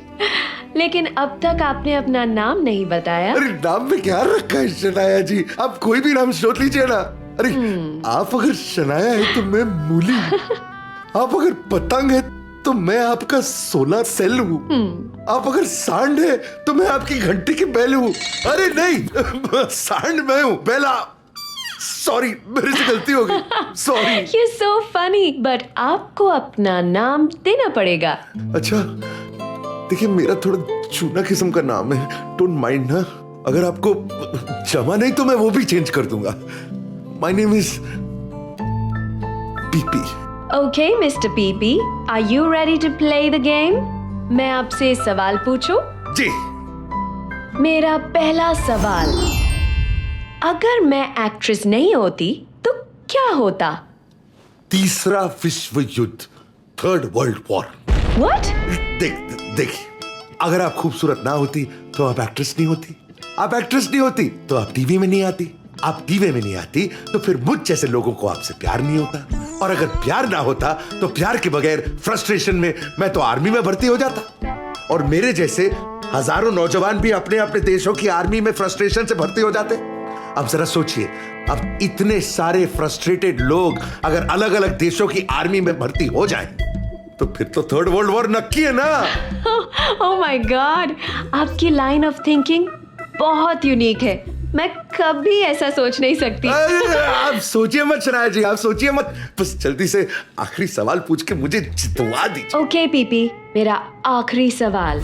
लेकिन अब तक आपने अपना नाम नहीं बताया। अरे नाम में क्या रखा है शनाया जी? आप कोई भी नाम सोच लीजिए ना। अरे आप अगर शनाया है तो मैं मूली, आप अगर पतंग है तो मैं आपका सोलर सेल हूँ, आप अगर सांड है तो मैं आपकी घंटी की बेल हूँ। अरे नहीं, सांड मैं हूँ, बेला। सॉरी, मेरे से गलती हो गई, sorry. You're so funny, but आपको अपना नाम देना पड़ेगा। अच्छा देखिए, मेरा थोड़ा चूना किस्म का नाम है, डोंट माइंड ना। अगर आपको जमा नहीं तो मैं वो भी चेंज कर दूंगा। My name is PP। Okay, Mr. PP, are you ready to play the game? मैं आपसे सवाल पूछूं? जी। मेरा पहला सवाल, अगर मैं एक्ट्रेस नहीं होती तो क्या होता? तीसरा विश्व युद्ध, थर्ड वर्ल्ड वॉर। What? देखिए, अगर आप खूबसूरत ना होती तो आप एक्ट्रेस नहीं होती, आप एक्ट्रेस नहीं होती तो आप टीवी में नहीं आती, आप टीवी में नहीं आती तो फिर मुझ जैसे लोगों को आपसे प्यार नहीं होता, और अगर प्यार ना होता तो प्यार के बगैर फ्रस्ट्रेशन में मैं तो आर्मी में भर्ती हो जाता, और मेरे जैसे हजारों नौजवान भी अपने अपने देशों की आर्मी में फ्रस्ट्रेशन से भर्ती हो जाते। अब जरा सोचिए, अब इतने सारे फ्रस्ट्रेटेड लोग अगर अलग अलग देशों की आर्मी में भर्ती हो जाएं, तो फिर तो थर्ड वर्ल्ड वॉर नक्की है ना। Oh my God, आपकी लाइन ऑफ थिंकिंग बहुत यूनिक है। मैं कभी ऐसा सोच नहीं सकती। आप सोचिए मत शनाया जी, आप सोचिए मत, बस जल्दी से आखिरी सवाल पूछ के मुझे जितवा दीजिए। ओके पीपी, मेरा आखिरी सवाल,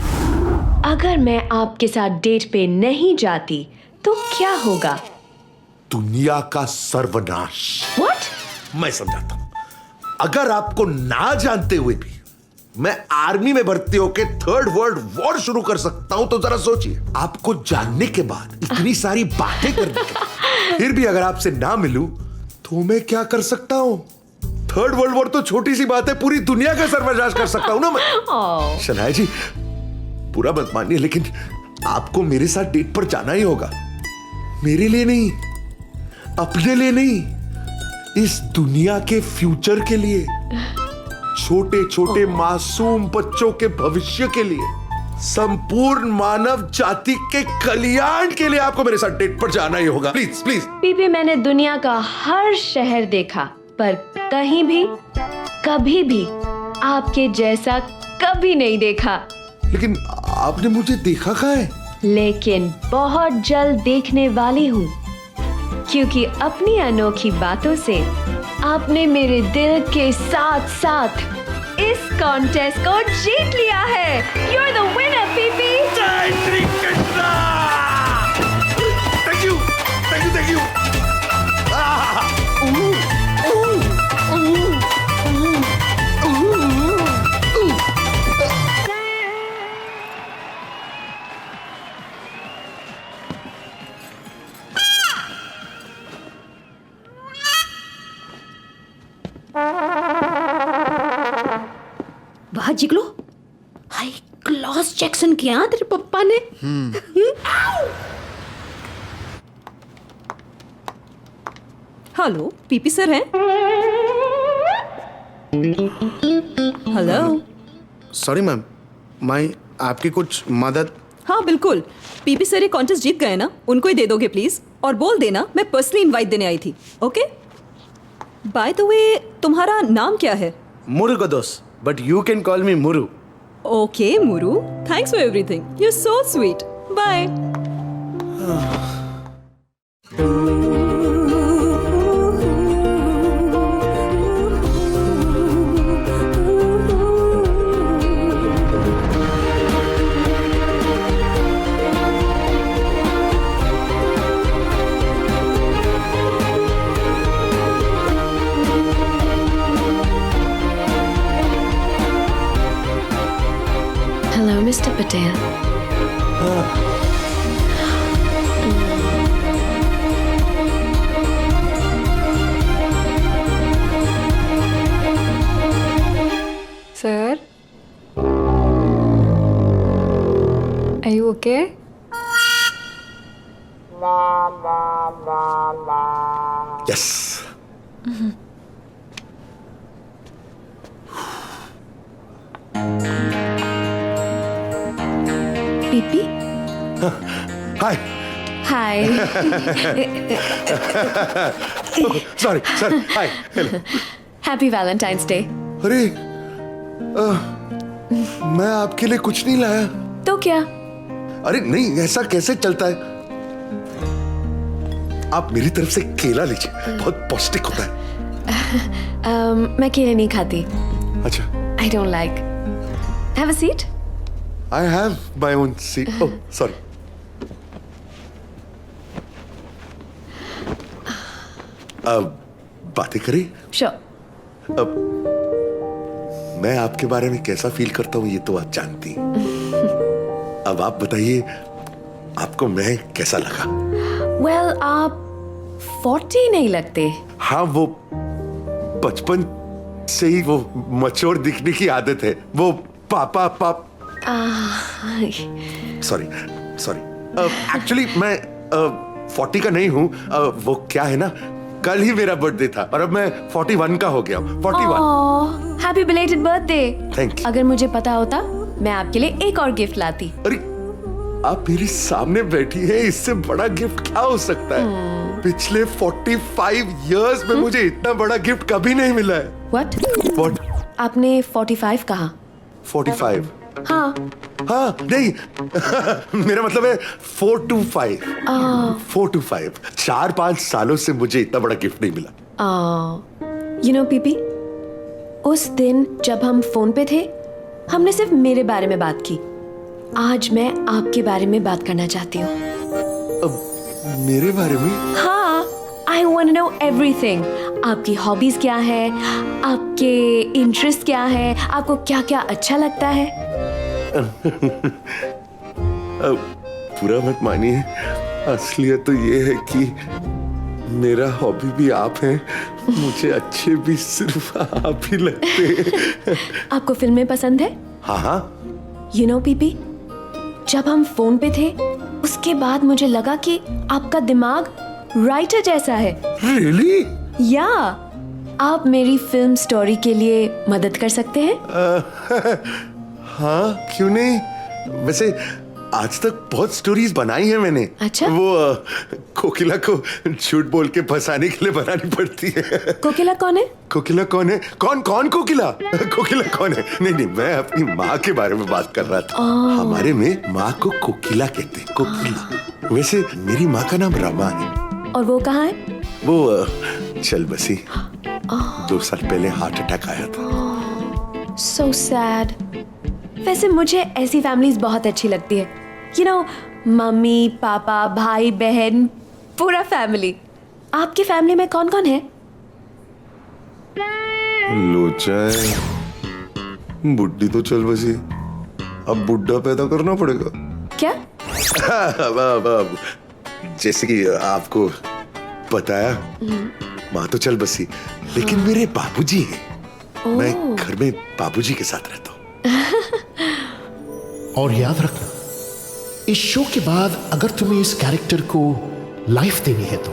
अगर मैं आपके साथ डेट पे नहीं जाती तो क्या होगा? दुनिया का सर्वनाश। What? मैं समझाता हूं। अगर आपको ना जानते हुए भी मैं आर्मी में भर्ती होकर थर्ड वर्ल्ड वॉर शुरू कर सकता हूं, तो जरा सोचिए, आपको जानने के बाद, इतनी सारी बातें करने के बाद, फिर भी अगर आपसे ना मिलूं तो मैं क्या कर सकता हूं? थर्ड वर्ल्ड वॉर तो छोटी सी बात है, पूरी दुनिया का सर्वनाश कर सकता हूं ना मैं। शनाया जी, पूरा मत मानिए, लेकिन आपको मेरे साथ डेट पर जाना ही होगा। मेरे लिए नहीं, अपने लिए नहीं, इस दुनिया के फ्यूचर के लिए, छोटे छोटे मासूम बच्चों के भविष्य के लिए, संपूर्ण मानव जाति के कल्याण के लिए आपको मेरे साथ डेट पर जाना ही होगा। Please please. पीपी, मैंने दुनिया का हर शहर देखा, पर कहीं भी कभी भी आपके जैसा कभी नहीं देखा। लेकिन आपने मुझे देखा कहाँ है? लेकिन बहुत जल्द देखने वाली हूँ, क्योंकि अपनी अनोखी बातों से आपने मेरे दिल के साथ साथ इस कॉन्टेस्ट को जीत लिया है। You are the winner PP. जय Shri Krishna. Thank you thank you thank you. वाह जिगलो, हाई क्लास जैक्सन किया तेरे पप्पा ने। हेलो, पीपी सर हैं? हेलो। सॉरी मैम, मैं आपकी कुछ मदद। हाँ बिल्कुल, पीपी सर ये कॉन्टेस्ट जीत गए ना, उनको ही दे दोगे प्लीज, और बोल देना मैं पर्सनली इनवाइट देने आई थी। ओके, बाय द वे तुम्हारा नाम क्या है? मुरु का दोस्त, but you can call me Muru. Okay Muru, thanks for everything, you are so sweet, bye. Hello, Mr. Patel. Sir? Are you okay? Yes. PP? Hi. Hi. Sorry sorry, hi hello. Happy Valentine's Day. अरे मैं आपके लिए कुछ नहीं लाया। तो क्या? अरे नहीं, ऐसा कैसे चलता है? आप मेरी तरफ से केला लीजिए, बहुत पौष्टिक होता है। मैं केले नहीं खाती। अच्छा। I don't like. Have a seat. I have my own seat. Oh, sorry. बातें करें? Sure. अब मैं आपके बारे में कैसा फील करता हूँ ये तो आप जानती हैं। अब आप बताइए, आपको मैं कैसा लगा? Well, आप 40 नहीं लगते। हाँ, वो बचपन से ही वो मैच्योर दिखने की आदत है। वो पापा सॉरी एक्चुअली मैं 40 का नहीं हूँ। वो क्या है ना, कल ही मेरा बर्थडे था और अब मैं 41 का हो गया हूँ। 41। Happy belated birthday. Thank you. अगर मुझे पता होता मैं आपके लिए एक और गिफ्ट लाती। अरे आप मेरे सामने बैठी हैं, इससे बड़ा गिफ्ट क्या हो सकता है? पिछले 45 इयर्स में मुझे इतना बड़ा गिफ्ट कभी नहीं मिला है। What? आपने 45 कहा। 45? हाँ नहीं मेरा मतलब है 4 to 5। 4 to 5। 4-5 सालों से मुझे इतना बड़ा गिफ्ट नहीं मिला। यू नो पीपी, उस दिन जब हम फोन पे थे हमने सिर्फ मेरे बारे में बात की। आज मैं आपके बारे में बात करना चाहती हूँ। मेरे बारे में? हाँ, I want to know everything. आपकी हॉबीज क्या है, आपके इंटरेस्ट क्या है, आपको क्या क्या अच्छा लगता है। पूरा मत मानिए, असलियत तो ये है कि मेरा हॉबी भी आप हैं। मुझे अच्छे भी सिर्फ आप ही लगते हैं। आपको फिल्में पसंद है? हाँ। यू नो पीपी, जब हम फोन पे थे उसके बाद मुझे लगा कि आपका दिमाग राइटर जैसा है। Really? या आप मेरी फिल्म स्टोरी के लिए मदद कर सकते हैं? हाँ, क्यों नहीं। वैसे आज तक बहुत स्टोरीज बनाई हैं मैंने। अच्छा? वो कोकिला को झूठ बोल के फंसाने के लिए बनानी पड़ती है। कोकिला कौन है? कोकिला कौन है? कौन कोकिला? कोकिला कौन है? नहीं, मैं अपनी माँ के बारे में बात कर रहा था। हमारे में माँ को कोकिला कहते हैं, कोकिला। वैसे मेरी माँ का नाम रमा है। और वो कहाँ है? वो चल बसी। 2 साल पहले हार्ट अटैक आया था। So sad. वैसे मुझे ऐसी फैमिलीज बहुत अच्छी लगती है। You know, मम्मी, पापा, भाई, बहन, पूरा फैमिली। आपकी फैमिली में कौन कौन है? लोचा है, बुड्ढी तो चल बसी, अब बुड्ढा पैदा करना पड़ेगा। क्या? अब जैसे कि आपको बताया, माँ तो चल बसी, लेकिन मेरे बाबूजी हैं। मैं घर में बाबूजी के साथ रहता हूँ। और याद रखना, इस शो के बाद अगर तुम्हें इस कैरेक्टर को लाइफ देनी है तो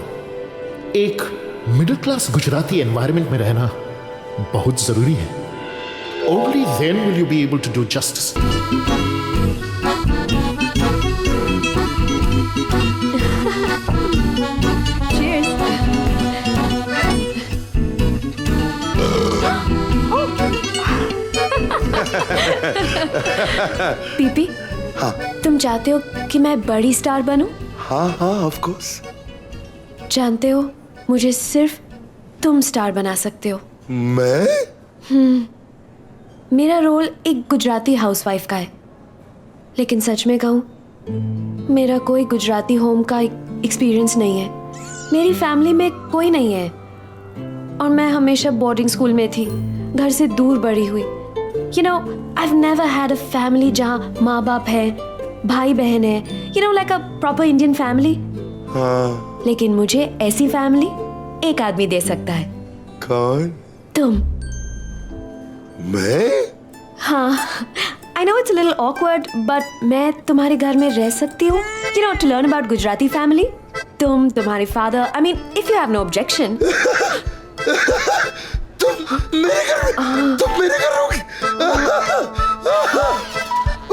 एक मिडिल क्लास गुजराती एनवायरनमेंट में रहना बहुत जरूरी है। Only then will you be able to do justice. Cheers. PP, हाँ तुम चाहते हो कि मैं बड़ी स्टार बनूं? हाँ हाँ ऑफ कोर्स। जानते हो, मुझे सिर्फ तुम स्टार बना सकते हो। मैं? मेरा रोल एक गुजराती हाउसवाइफ का है, लेकिन सच में कहूँ, मेरा कोई गुजराती होम का एक्सपीरियंस नहीं है। मेरी फैमिली में कोई नहीं है और मैं हमेशा बोर्डिंग स्कूल में थी, घर से दूर बड़ी हुई। You know, I've never had a family जहाँ माँ बाप है, भाई बहन है, you know, like a proper Indian family. हाँ। लेकिन मुझे ऐसी फैमिली एक आदमी दे सकता है। कौन? तुम। मैं? हाँ, I know it's a little awkward, but मैं तुम्हारे घर में रह सकती हूँ, you know, to learn about Gujarati family. तुम, तुम्हारे father, I mean, if you have no objection. तुम मेरे घर रहोगी?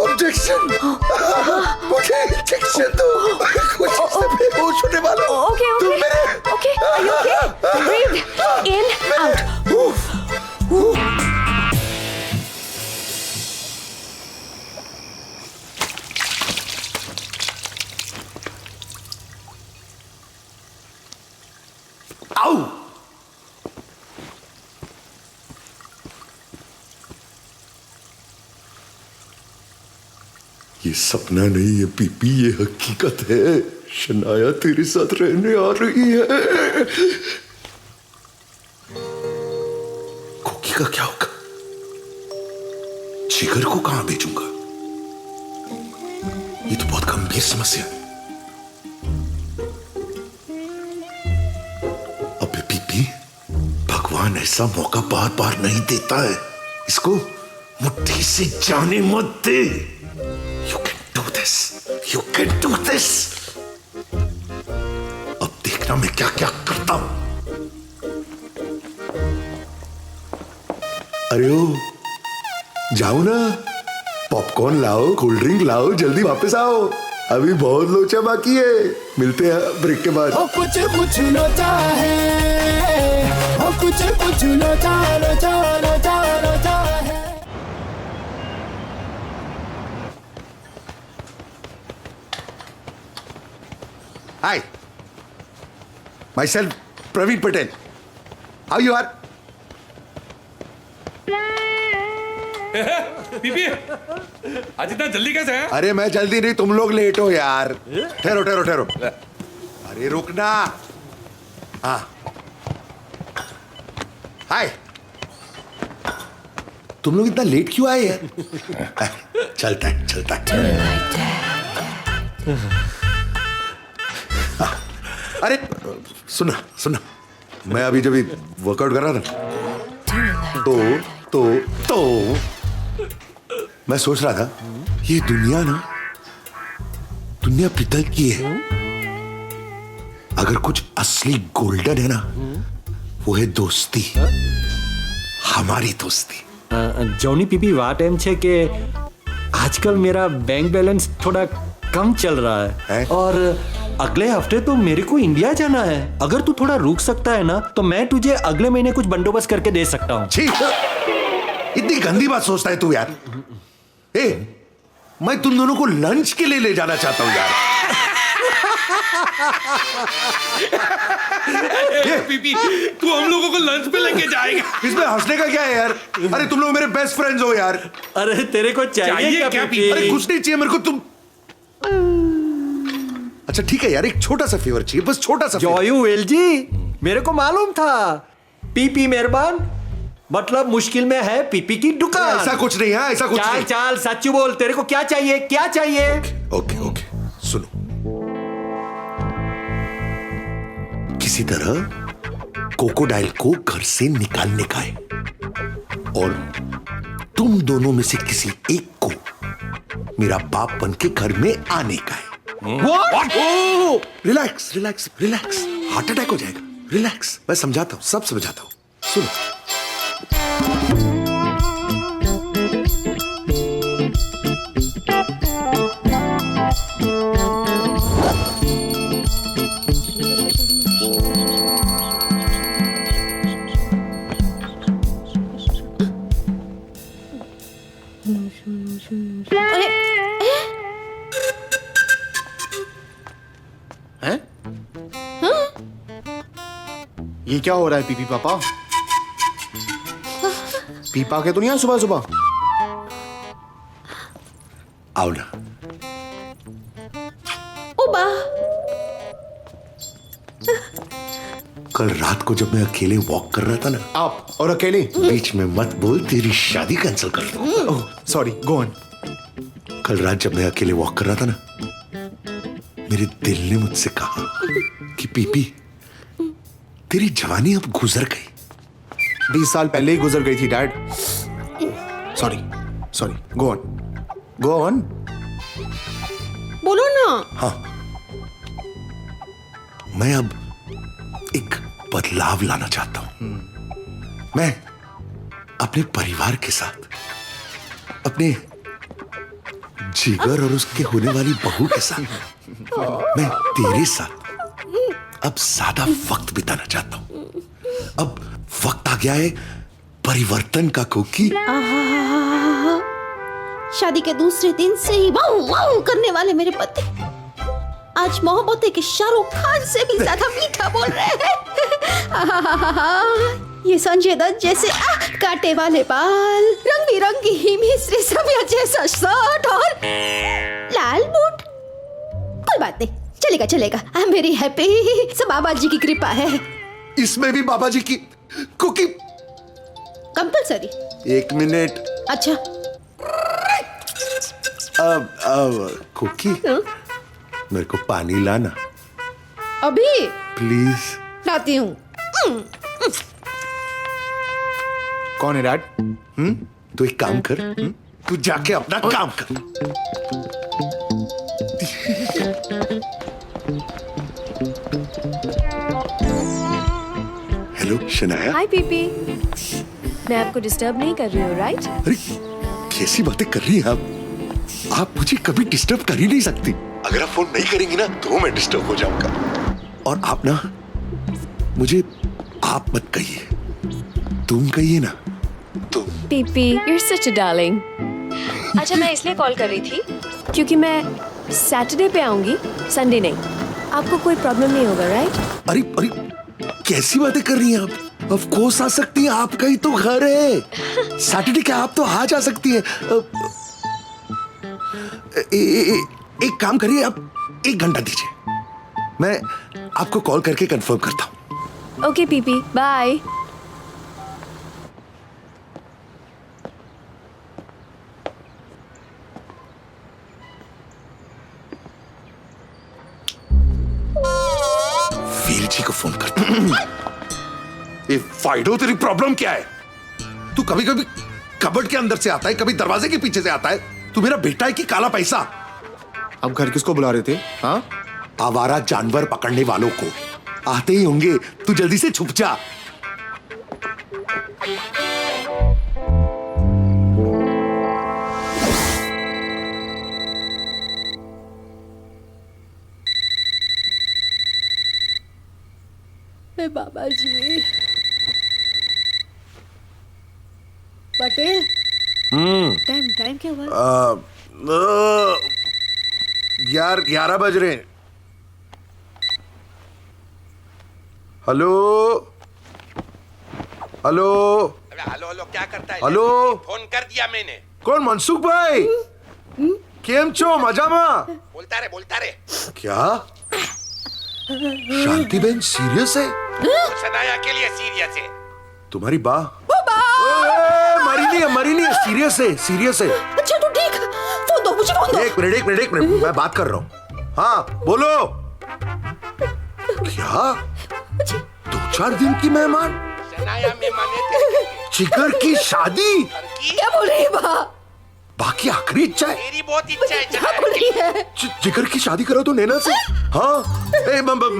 Objection? मुझे objection दो। कुछ इससे बेहोश होने वाला हूँ। Okay, तुम okay. मेरे- Okay, are you okay? Breathe in, out. आओ। ये सपना नहीं है पीपी, ये हकीकत है। शनाया तेरे साथ रहने आ रही है। कोकी का क्या होगा? जिगर को कहां भेजूंगा? ये तो बहुत गंभीर समस्या है। अबे पीपी, भगवान ऐसा मौका बार बार नहीं देता है। इसको मुट्ठी से जाने मत दे। You can do this. You can do this. अब देखना मैं क्या क्या करता हूं। अरे ओ, जाओ ना, पॉपकॉर्न लाओ, कोल्ड ड्रिंक लाओ, जल्दी वापस आओ। अभी बहुत लोचा बाकी है। मिलते हैं ब्रेक के बाद। कुछ कुछ लोचा है, कुछ कुछ लोचा लोचा लोचा लोचा है। Hi, myself Praveen Patel. How you are? PP, आज इतना जल्दी कैसे है? अरे मैं जल्दी नहीं, तुम लोग लेट हो यार। ठहरो ठहरो ठहरो। अरे रुकना। हाँ, हाय। तुम लोग इतना लेट क्यों आए यार? चलता है चलता है। अरे सुना सुना, मैं अभी जब वर्कआउट कर रहा था तो मैं सोच रहा था, ये दुनिया पितल की है। अगर कुछ असली गोल्डन है ना, वो है दोस्ती, हमारी दोस्ती। जॉनी पीपी, વાત એમ છે કે आजकल मेरा बैंक बैलेंस थोड़ा कम चल रहा है और अगले हफ्ते तो मेरे को इंडिया जाना है। अगर तू थोड़ा रुक सकता है ना, तो मैं तुझे अगले महीने कुछ बंदोबस्त करके दे सकता हूँ। इतनी गंदी बात सोचता है तू यार। ए, मैं तुम दोनों को लंच के लिए ले जाना चाहता हूँ यार। पीपी तू हम लोगों को लंच पे लेके जाएगा। इसमें हंसने का क्या है यार? अरे तुम लोग मेरे बेस्ट फ्रेंड्स हो यार। अरे तेरे को चाहिए क्या पीपी? अरे कुछ नहीं चाहिए मेरे को, तुम अच्छा ठीक है यार, एक छोटा सा फेवर चाहिए, बस छोटा सा। जॉयू वेल जी, मेरे को मालूम था पीपी मेहरबान मतलब मुश्किल में है पीपी की दुकान। ऐसा कुछ नहीं है, ऐसा कुछ चाल नहीं। चाल सच्ची बोल, तेरे को क्या चाहिए, क्या चाहिए? ओके ओके सुनो, किसी तरह कोकोडाइल को घर से निकालने का है और तुम दोनों में से किसी एक को मेरा बाप बन के घर में आने का है। What? Relax relax relax, heart attack हो जाएगा। रिलैक्स, मैं समझाता हूं, सब समझाता हूं, सुनो। हैं? ये क्या हो रहा है पीपी पापा? पीपा के तो नहीं है सुबह सुबह। आओ ना। ओबा कल रात को जब मैं अकेले वॉक कर रहा था ना, आप और अकेले बीच में मत बोल, तेरी शादी कैंसिल कर दूंगा। Sorry, go on. कल रात जब मैं अकेले वॉक कर रहा था ना, मेरे दिल ने मुझसे कहा कि पीपी तेरी जवानी अब गुजर गई। 20 साल पहले ही गुजर गई थी dad. Sorry sorry, go on go on. बोलो ना। हाँ, मैं अब एक बदलाव लाना चाहता हूं। मैं अपने परिवार के साथ, अपने जिगर और उसके होने वाली बहू के साथ, मैं तेरे साथ अब ज्यादा वक्त बिताना चाहता हूं। अब वक्त आ गया है परिवर्तन का कोकी। शादी के दूसरे दिन से ही वाऊ वाऊ करने वाले मेरे पति आज मोहब्बत के शाहरुख खान से भी ज्यादा मीठा बोल रहे हैं। ये संजय दत्त जैसे कांटे वाले बाल, रंग बिरंगी मिस्री समिया जैसा शर्ट और लाल बूट। कोई बात नहीं, चलेगा चलेगा। आई एम वेरी हैप्पी, सब बाबा जी की कृपा है। इसमें भी बाबा जी की कुकी कंपलसरी। 1 मिनट। अच्छा अब कुकी मेरे को पानी लाना अभी प्लीज। लाती हूँ। कौन है डैड? तू एक काम कर, तू जाके अपना काम कर। हेलो शनाया। हाय पीपी, मैं आपको डिस्टर्ब नहीं कर रही हूँ राइट? अरे कैसी बातें कर रही हैं आप मुझे कभी डिस्टर्ब कर ही नहीं सकती। अगर आप फोन नहीं करेंगी ना तो मैं डिस्टर्ब हो जाऊंगा। और आप ना मुझे आप मत कहिए, तुम कहिए ना, तुम। PP, you're such a darling. अच्छा, मैं इसलिए कॉल कर रही थी क्योंकि मैं सैटरडे पे आऊंगी, संडे नहीं। आपको कोई प्रॉब्लम नहीं होगा राइट? अरे अरे कैसी बातें कर रही हैं आप? ऑफ कोर्स आ सकती हैं, आपका ही तो घर है। सैटरडे क्या, आप तो आ जा सकती हैं। एक काम करिए, आप 1 घंटा दीजिए, मैं आपको कॉल करके कंफर्म करता हूँ। Okay PP, bye. वीर जी को फोन करता हूँ। ये फाइडो, तेरी प्रॉब्लम क्या है? तू कभी कभी कबर्ड के अंदर से आता है, कभी दरवाजे के पीछे से आता है। तू मेरा बेटा है कि काला पैसा? अब घर किसको बुला रहे थे? हाँ, आवारा जानवर पकड़ने वालों को। आते ही होंगे, तू जल्दी से छुप जा। बाबा जी पटेल, टाइम टाइम क्या हुआ? यार 11 बज रहे हैं। हेलो हेलो हेलो हेलो क्या करता है? हेलो फोन कर दिया मैंने. कौन? मनसुख भाई केम छो? मजामा? बोलता रे. क्या शांतिबेन सीरियस है? सनाया के लिए सीरियस है. तुम्हारी बा मरी नहीं है, सीरियस है. अच्छा तो ठीक, फोन दो मुझे, फोन दो. एक मिनट मैं बात कर रहा हूँ. हाँ बोलो. क्या 2-4 दिन की मेहमान? सनाया मेहमान है. जिगर की शादी? क्या बोल रही है बा? बाकी आखिरी इच्छा है. मेरी बहुत इच्छा है. क्या बोल रही है? जिगर की शादी करो तो नैना से. हाँ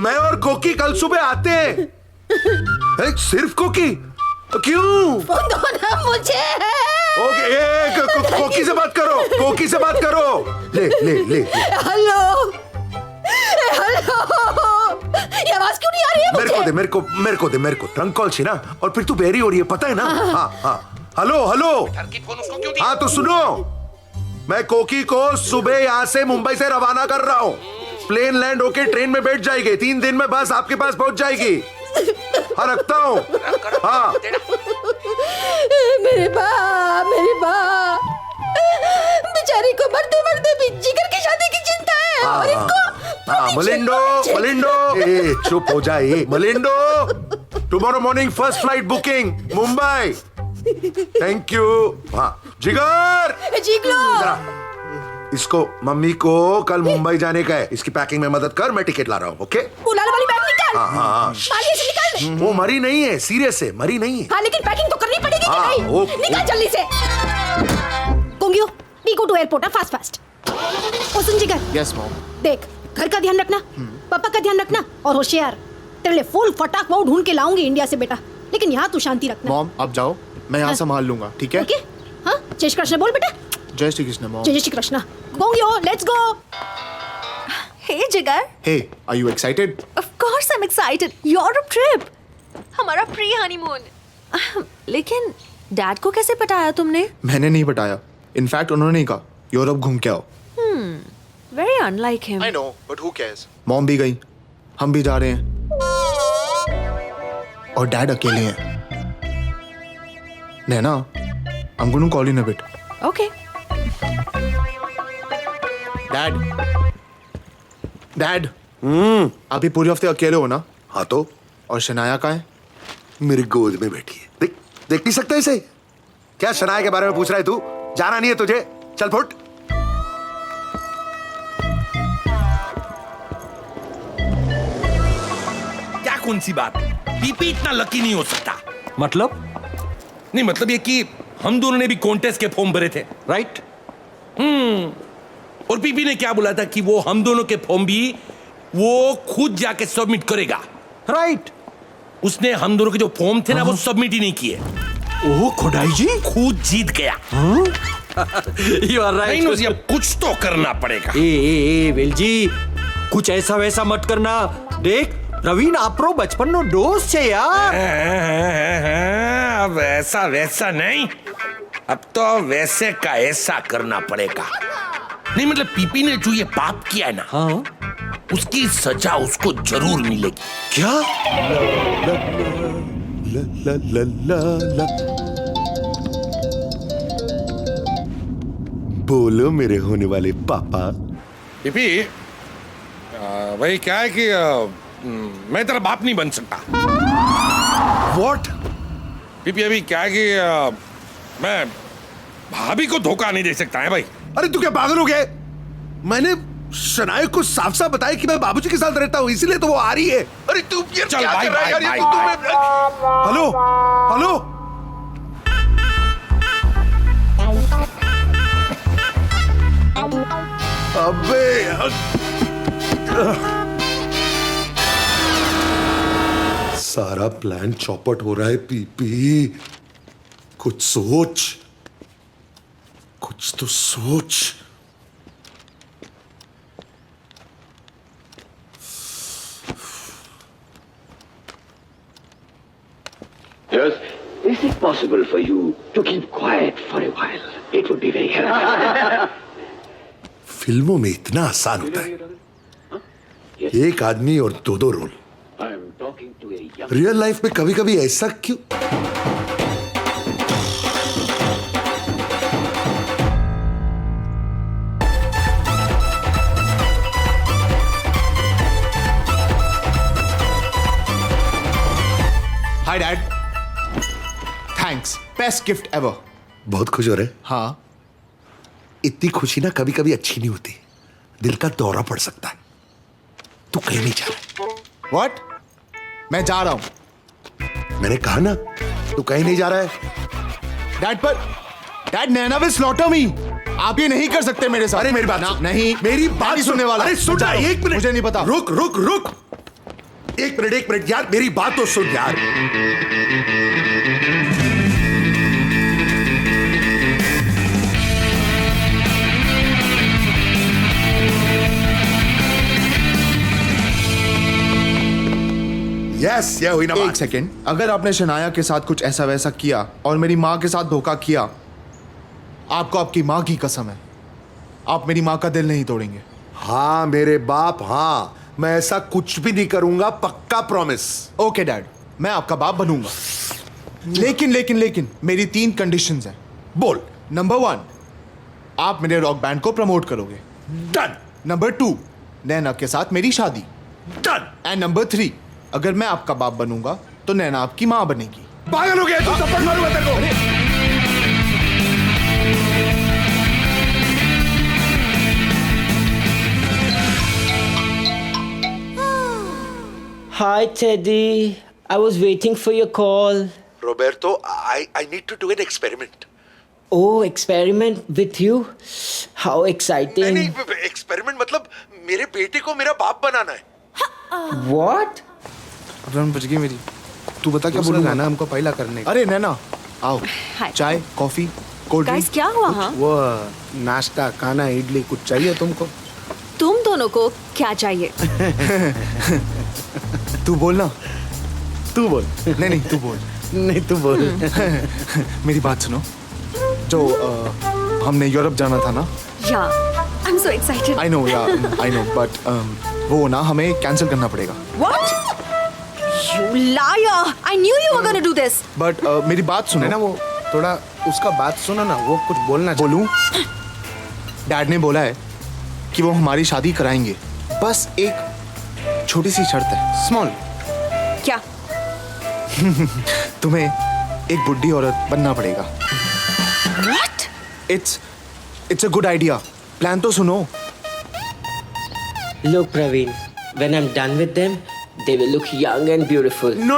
मैं और कोकी कल सुबह आते हैं. सिर्फ कोकी? क्यों? फोन दो ना मुझे. ओके कोकी से बात करो. ले. हेलो. ये आवाज क्यों नहीं आ रही है मुझे? मेरे को ट्रंक कॉल छी ना, और फिर तू बेरी हो रही है, पता है ना? हाँ. हेलो. हाँ तो सुनो, मैं कोकी को सुबह यहाँ से मुंबई से रवाना कर रहा हूँ. प्लेन लैंड होके ट्रेन में बैठ जाएगी. 3 दिन में बस आपके पास पहुंच जाएगी. हाँ रखता हूँ. हाँ मेरी बा बेचारी को मरते भी जिगर की शादी की चिंता है. और इनको मलिंडो चुप हो जाए. Malindo, tomorrow morning first flight booking Mumbai. Thank you. हाँ जिगर इसको मम्मी को कल मुंबई जाने का है. इसकी पैकिंग में मदद कर, मैं टिकट ला रहा हूँ. ओके बुलाने वाली बैग निकाल. हाँ. मालिए से निकाल. वो मरी नहीं है, सीरियस है. मरी नहीं है. हाँ लेकिन पैकिंग तो करनी पड़ेगी कि नहीं? निकाल जल्दी से. कुंगियो we go to airport. Fast. ओ सुन जिगर. Yes mom. देख, घर का ध्यान रखना, पापा का ध्यान रखना, और होशियार. तेरे लिए फुल फटाक वो ढूंढ के लाऊंगी इंडिया से बेटा, लेकिन यहाँ तू शांति रखना. मॉम आप जाओ, मैं यहाँ संभाल लूंगा. ठीक है? ओके. हाँ जय श्री कृष्ण बोल बेटा. जय श्री कृष्ण मॉम. जय श्री कृष्ण. कुंगियो let's go. Hey Jigar. Hey are you excited? Of course I'm excited. Europe trip. हमारा प्री हनीमून. लेकिन डैड को कैसे पटाया तुमने? मैंने नहीं बताया. इनफैक्ट उन्होंने ही कहा यूरोप घूम के आओ. Very unlike him. I know, but who cares? Mom भी गई, हम भी जा रहे हैं, और डैड अकेले हैं. नैना, I'm going to call you in a bit. Okay. Dad आप ही पूरे हफ्ते अकेले हो ना? हाँ तो. और शनाया कहाँ है? मेरी गोद में बैठी है. देख नहीं सकता इसे? क्या शनाया के बारे में पूछ रहा है तू? जाना नहीं है तुझे? चल फुट. क्या कौन सी बात? पीपी इतना लकी नहीं हो सकता. मतलब ये कि हम दोनों ने भी कॉन्टेस्ट के फॉर्म भरे थे. राइट. और पीपी ने क्या बोला था कि वो हम दोनों के फॉर्म भी वो खुद जाके सबमिट करेगा. राइट. उसने हम दोनों के जो फॉर्म थे ना वो सबमिट ही नहीं किए. ओह खुदाई जी, खुद जीत गया. You are right. नहीं कुछ तो करना पड़ेगा. ए वेल जी, कुछ ऐसा वैसा मत करना. देख प्रवीण आपरो बचपन नो दोस्त छे यार. अब ऐसा वैसा नहीं, अब तो वैसे का ऐसा करना पड़ेगा. नहीं पीपी ने जो ये पाप किया है ना, हाँ उसकी सजा उसको जरूर मिलेगी. क्या? बोलो मेरे होने वाले पापा. पीपी भाई क्या है कि मैं तेरा बाप नहीं बन सकता. What? पीपी अभी क्या है कि मैं भाभी को धोखा नहीं दे सकता है भाई. अरे तू क्या पागल हो गया? मैंने शनाया को साफ साफ बताया कि मैं बाबूजी के साथ रहता हूँ, इसीलिए तो वो आ रही है. अरे तू चल क्या भाई, कर रहा है यार? हेलो अबे सारा प्लान चौपट हो रहा है. पीपी कुछ तो सोच. Yes, is it possible for you to keep quiet for a while? It would be very helpful. फिल्मों में इतना आसान होता है. एक आदमी और 2 role. I am talking to a real life में कभी कभी ऐसा क्यों? Hi dad, thanks, best gift ever. बहुत खुश हो रहे? हाँ। इतनी खुशी ना कभी कभी अच्छी नहीं होती, दिल का दौरा पड़ सकता है। तू कहीं नहीं जा रहा। व्हाट? मैं जा रहा हूं। मैंने कहा ना तू कहीं नहीं जा रहा है। डैड नैना विल स्लॉटर मी। आप ये नहीं कर सकते मेरे साथ। अरे मेरी बात नहीं, मेरी बात सुनने वाला। अरे सुन, एक मिनट, मुझे नहीं पता। रुक रुक रुक, एक मिनट यार, मेरी बात तो सुन यार। यस, ये हुई ना बात। एक सेकेंड, अगर आपने शनाया के साथ कुछ ऐसा वैसा किया और मेरी माँ के साथ धोखा किया, आपको आपकी माँ की कसम है, आप मेरी माँ का दिल नहीं तोड़ेंगे। हाँ मेरे बाप, हाँ मैं ऐसा कुछ भी नहीं करूंगा, पक्का प्रॉमिस। ओके डैड, मैं आपका बाप बनूंगा, लेकिन मेरी 3 कंडीशंस हैं। बोल। नंबर 1, आप मेरे रॉक बैंड को प्रमोट करोगे। डन। नंबर 2, नैना के साथ मेरी शादी। डन। एंड नंबर 3, अगर मैं आपका बाप बनूंगा तो नैना आपकी माँ बनेगी। पागल हो गया तू? थप्पड़ मारूंगा तेरे को। Hi, Teddy. I was waiting for your call. Roberto, I need to do an experiment. Oh, experiment with you? How exciting. नहीं, experiment मतलब मेरे बेटे को मेरा बाप बनाना है। What? रन बच गई मेरी। तू बता क्या बोलूंगा बोलूंगा ना हमको पहला करने का। अरे नैना आओ, चाय कॉफी कोल्ड ड्रिंक। गाइस क्या हुआ? हाँ, वो नाश्ता खाना इडली कुछ चाहिए तुमको? तुम दोनों को क्या चाहिए? तू बोल ना। तू बोल। नहीं तू बोल। नहीं तू बोल। मेरी बात सुनो, जो हमने यूरोप जाना था ना। या, I am so excited. I know but वो ना हमें कैंसिल करना पड़ेगा। What? You liar! I knew you were gonna do this. But मेरी बात सुनो ना, वो थोड़ा उसका बात सुनो ना, वो कुछ बोलना। बोलूं? डैड ने बोला है कि वो हमारी शादी कराएंगे, बस एक छोटी सी शर्त है, स्मॉल। क्या? तुम्हें एक बुढ़ी औरत बनना पड़ेगा। What? It's a good idea. Plan तो सुनो। Look, Praveen, when I'm done with them, they will look young and beautiful. No.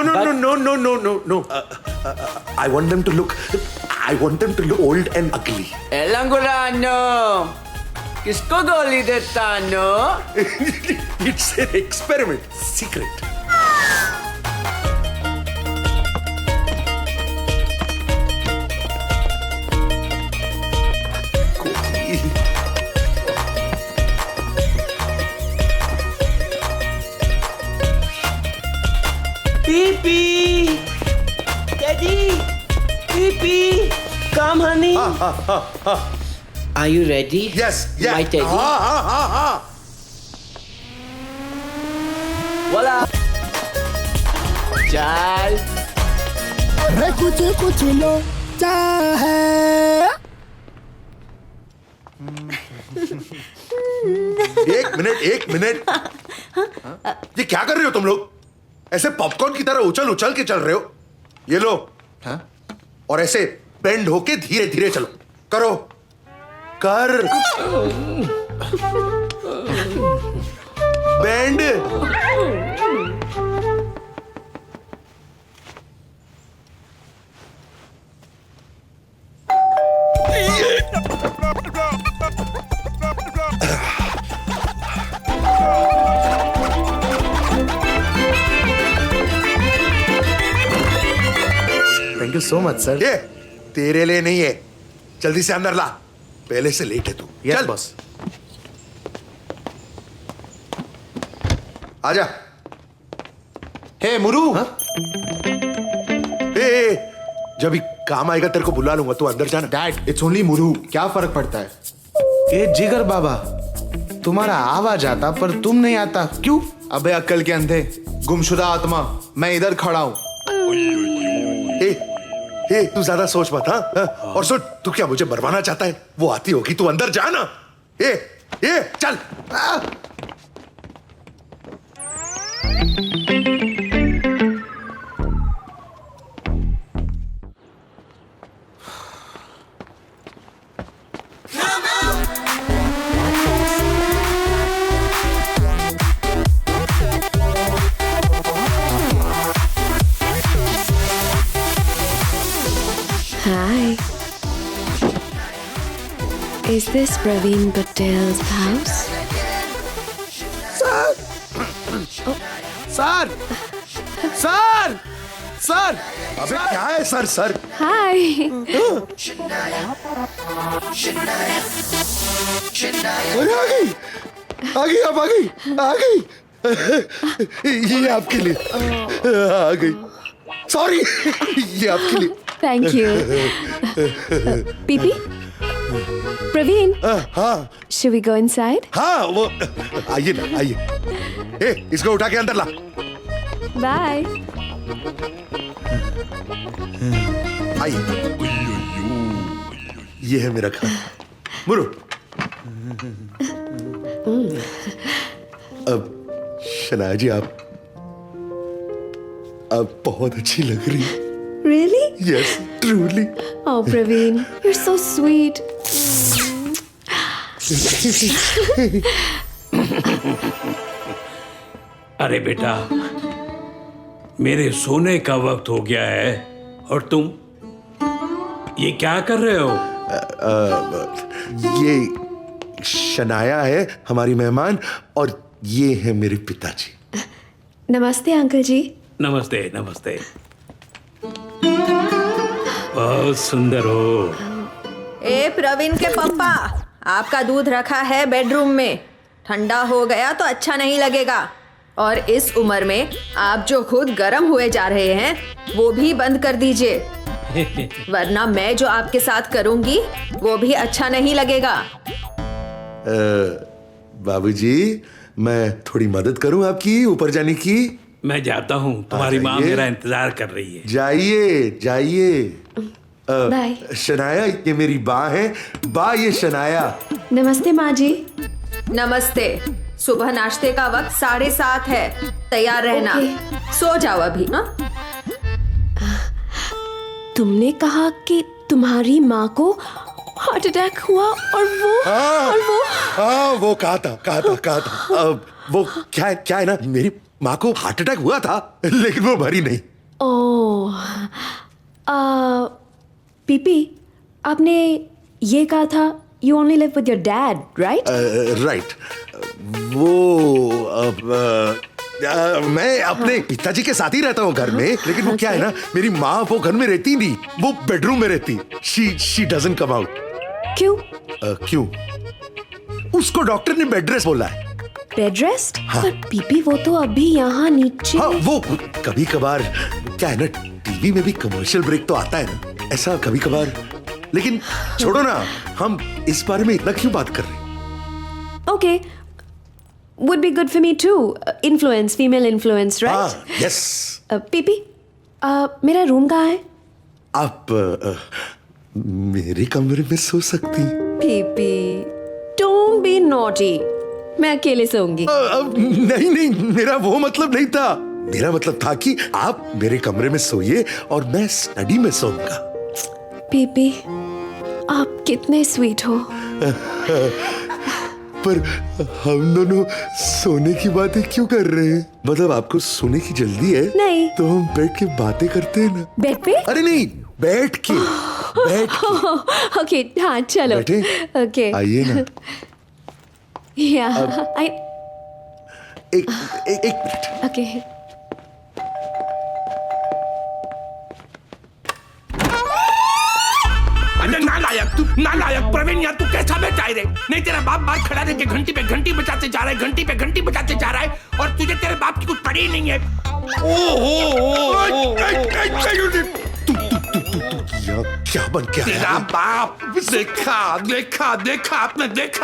I want them to look old and ugly. Elangulano, किसको गोली देता no? It's an experiment, secret. Pee-pee! Daddy! Pee-pee! Come, honey. Are you ready? Yes. My Teddy? हाँ. Voila! चल! अरे कुछ लोचा है। एक मिनट। ये क्या कर रहे हो तुम लोग? ऐसे पॉपकॉर्न की तरह उछल के चल रहे हो? ये लो। हाँ? और ऐसे बेंड होके धीरे धीरे चलो। करो। कर। Bend. Thank you so much sir. ये तेरे लिए नहीं है, जल्दी से अंदर ला, पहले से लेट है तू। Yes boss. आजा। हे मुरू। जब भी काम आएगा तेरे को बुला लूंगा, तू अंदर जाना। डैड इट्स ओनली मुरू, क्या फर्क पड़ता है? ये जिगर बाबा, तुम्हारा आवाज आता पर तुम नहीं आता, क्यों? अबे अक्ल के अंधे, गुमशुदा आत्मा, मैं इधर खड़ा हूँ। ए, तू ज्यादा सोच मत, हाँ? और सुन, तू क्या मुझे मरवाना चाहता है? वो आती होगी, तू अंदर जा ना। ए, चल। Hi. Is this Praveen Patel's house? Sir, अबे क्या है सर? Hi. अरे आ गई। ये आपके लिए आ गई। सॉरी, ये आपके लिए। Thank you. Pipi? Praveen? हाँ। Should we go inside? हाँ, वो आइए। इसको उठा के अंदर ला। Bye. आइए। ये है मेरा खाना। मुरो। अब शनाया जी, आप बहुत अच्छी लग रही हैं। Really? Yes, truly. Oh, Praveen, you're so sweet. अरे बेटा, मेरे सोने का वक्त हो गया है और तुम ये क्या कर रहे हो? ये शनाया है, हमारी मेहमान, और ये है मेरे पिताजी। नमस्ते अंकल जी। नमस्ते। बहुत सुंदर हो। ए प्रवीण के पापा, आपका दूध रखा है बेडरूम में, ठंडा हो गया तो अच्छा नहीं लगेगा। और इस उम्र में आप जो खुद गर्म हुए जा रहे हैं वो भी बंद कर दीजिए, वरना मैं जो आपके साथ करूंगी वो भी अच्छा नहीं लगेगा। बाबूजी, मैं थोड़ी मदद करूं आपकी ऊपर जाने की? मैं जाता हूँ, तुम्हारी माँ मेरा इंतजार कर रही है। जाइए। बाय। शनाया, ये मेरी बा है। बा, ये शनाया। नमस्ते माँ जी। नमस्ते। सुबह नाश्ते का वक्त 7:30 है, तैयार रहना। सो जाओ अभी। ना तुमने कहा कि तुम्हारी माँ को हार्ट अटैक हुआ और वो कहा था। वो क्या है ना, मेरी माँ को हार्ट अटैक हुआ था, लेकिन वो मरी नहीं। ओह, पीपी, आपने ये कहा था you only live with your dad, right? Right. मैं अपने पिताजी के साथ ही रहता हूँ घर में, लेकिन वो क्या है ना, मेरी माँ वो घर में रहती नहीं, वो बेडरूम में रहती। she doesn't come out। क्यों? उसको डॉक्टर ने बेड रेस्ट बोला है। Bed rest? पर पीपी, वो तो अभी यहाँ नीचे। हाँ, वो कभी कभार क्या है ना, टीवी में भी कमर्शियल ब्रेक तो आता है ना, ऐसा कभी कभार। लेकिन छोड़ो ना, हम इस बारे में इतना क्यों बात कर रहे हैं? Okay, would be good for me too. Influence, female influence, right? Yes. PP, मेरा रूम कहाँ है? आप मेरे कमरे में सो सकती। PP, don't be naughty. मैं अकेले सोऊंगी। नहीं, मेरा वो मतलब नहीं था। मेरा मतलब था कि आप मेरे कमरे में सोइए और मैं स्टडी में सोऊंगा। पीपी, आप कितने स्वीट हो। पर हम दोनों सोने की बातें क्यों कर रहे हैं? मतलब आपको सोने की जल्दी है? नहीं। तो हम बैठ के बातें करते हैं ना। बेड पे? अरे नहीं, बैठ के। ओके, हाँ चलो। बैठे? ओके। आइए ना। एक मिनट। ओके। नालायक प्रवीण, यार तू कैसा बेटा है रे? नहीं, तेरा बाप बाहर खड़ा रह के घंटी पे घंटी बजाते जा रहा है, घंटी पे घंटी बजाते जा रहा है, और तुझे तेरे बाप की कुछ पड़ी नहीं है। यहाँ क्या बन के आया? तेरा बाप देखा देखा देखा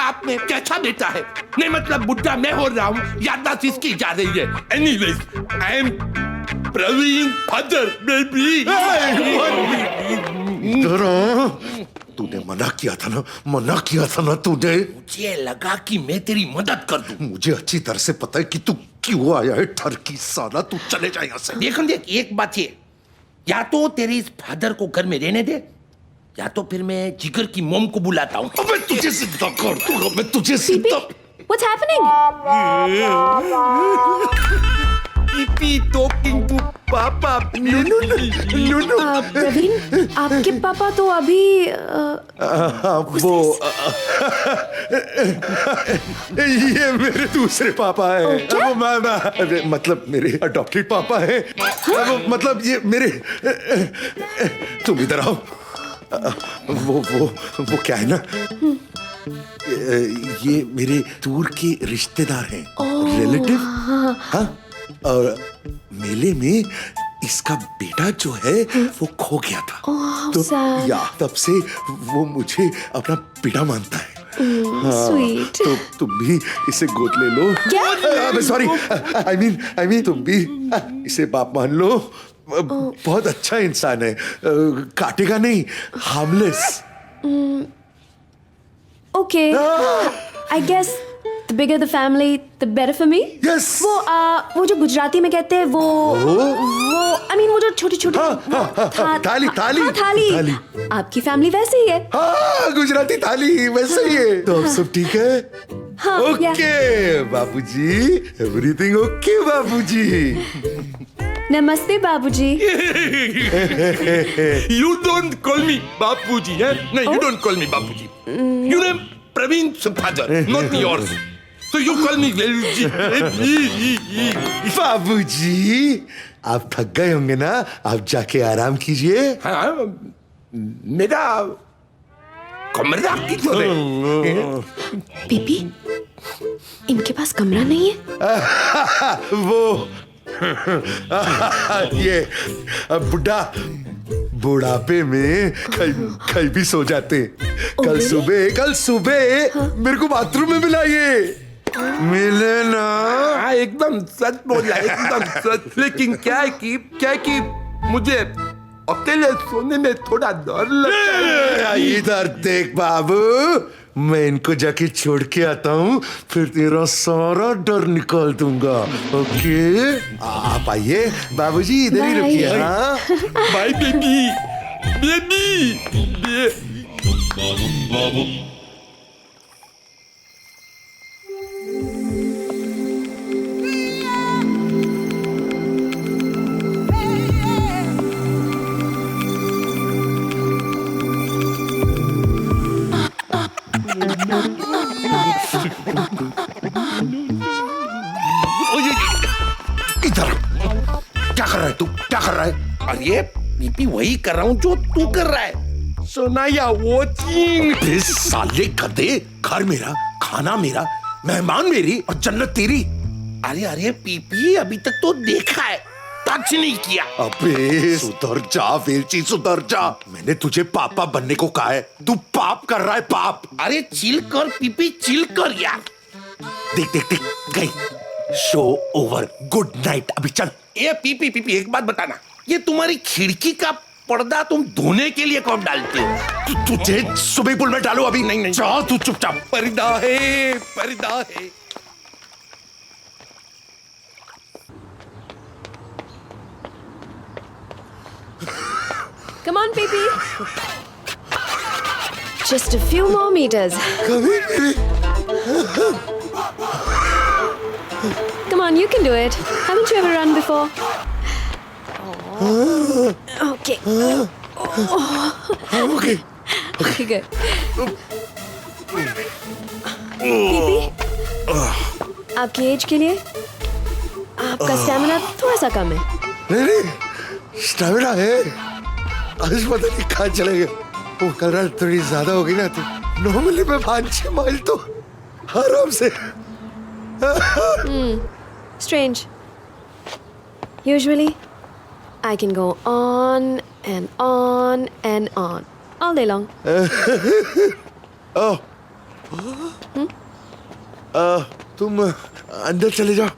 आपने कैसा बेटा है? नहीं मतलब बुढ़ा मैं हो रहा हूँ, याददाश्त इसकी जा रही है। Anyways I am Praveen father baby. इधर आ। तूने मना किया था ना तूने। मुझे लगा कि मैं तेरी मदद कर दूं। मुझे अच्छी तरह से पता है कि तू क्यों आया है ठरकी साला। तू चले जा यहाँ से। देख एक बात ये, या तो तेरे इस फादर को घर में रहने दे, या तो फिर मैं जिगर की मोम को बुलाता हूँ। अबे तुझे जिंदा कर दूंगा मैं तुझे जिंदा। What's happening? PP talking to पापा। प्रवीण, आपके पापा तो अभी वो ये मेरे दूसरे पापा है। वो मैं मतलब मेरे अडॉप्टेड पापा है। मतलब ये मेरे। तुम इधर आओ। वो क्या है ना, ये मेरे दूर के रिश्तेदार हैं, रिलेटिव। हाँ, और मेले में इसका बेटा जो है वो खो गया था। तो तब से वो मुझे अपना बेटा मानता है। स्वीट। तो तुम भी इसे गोद ले लो। सॉरी, आई मीन तुम भी इसे बाप मान लो। बहुत अच्छा इंसान है, काटेगा नहीं, harmless. Okay. I guess the bigger the family, the better for me. Yes. वो जो गुजराती में कहते हैं वो I mean वो जो छोटी-छोटी थाली। आपकी फैमिली वैसे ही है। हाँ, गुजराती थाली वैसे ही है। तो अब सब ठीक है? हाँ, ओके बाबूजी, एवरीथिंग ओके बाबूजी। नमस्ते बाबूजी। You don't call me बापूजी है? नहीं, you don't call me Bapuji. You name Praveen's father, not yours. So you call me बाबूजी, आप थक गए होंगे ना, आप जाके आराम कीजिए। हाँ, मेरा कमरा किधर है? पीपी, इनके पास कमरा नहीं है? वो ये बुढ़ापे में कहीं भी सो जाते। कल सुबह मेरे को बाथरूम में मिलाइए। मिले ना? हाँ, एकदम सच बोला, एकदम सच। लेकिन क्या है कि मुझे अकेले सोने में थोड़ा डर लगता है। इधर देख बाबू, मैं इनको जाके छोड़ के आता हूँ, फिर तेरा सारा डर निकाल दूंगा। ओके, आप आइए बाबूजी, इधर ही रुकिए। हाँ, बाय बेबी। इधर क्या कर रहा है तू? क्या कर रहा है? अरे पीपी, वही कर रहा हूँ जो तू कर रहा है। सोनाया वॉचिंग। इस साले गधे, घर मेरा, खाना मेरा, मेहमान मेरी और जन्नत तेरी। अरे पीपी, अभी तक तो देखा है, टच नहीं किया। अबे सुधर जा वेलची, सुधर जा। मैंने तुझे पापा बनने को कहा है, तू पाप कर रहा है, पाप। अरे चिल कर पीपी, चिल कर यार। देख गई, शो ओवर, गुड नाइट, अभी चल। ये पीपी एक बात बताना, ये तुम्हारी खिड़की का पर्दा तुम धोने के लिए कब डालते हो? तुझे स्विमिंग पूल में डालो अभी? नहीं जा तू चुपचाप। पर्दा है। Come on, Pippi. Just a few more meters. Come on, you can do it. Haven't you ever run before? Okay. Okay, good. Pippi, आपकी एज के लिए आपका स्टैमिना थोड़ा सा कम है। नहीं, स्टैमिना है। आज पता नहीं कहाँ चले गए। वो कल रात थोड़ी ज्यादा हो गई ना, तो नॉर्मली मैं 5-6 माइल तो आराम से। Strange. Usually, I can go on and on and on all day long. तुम अंदर चले जाओ,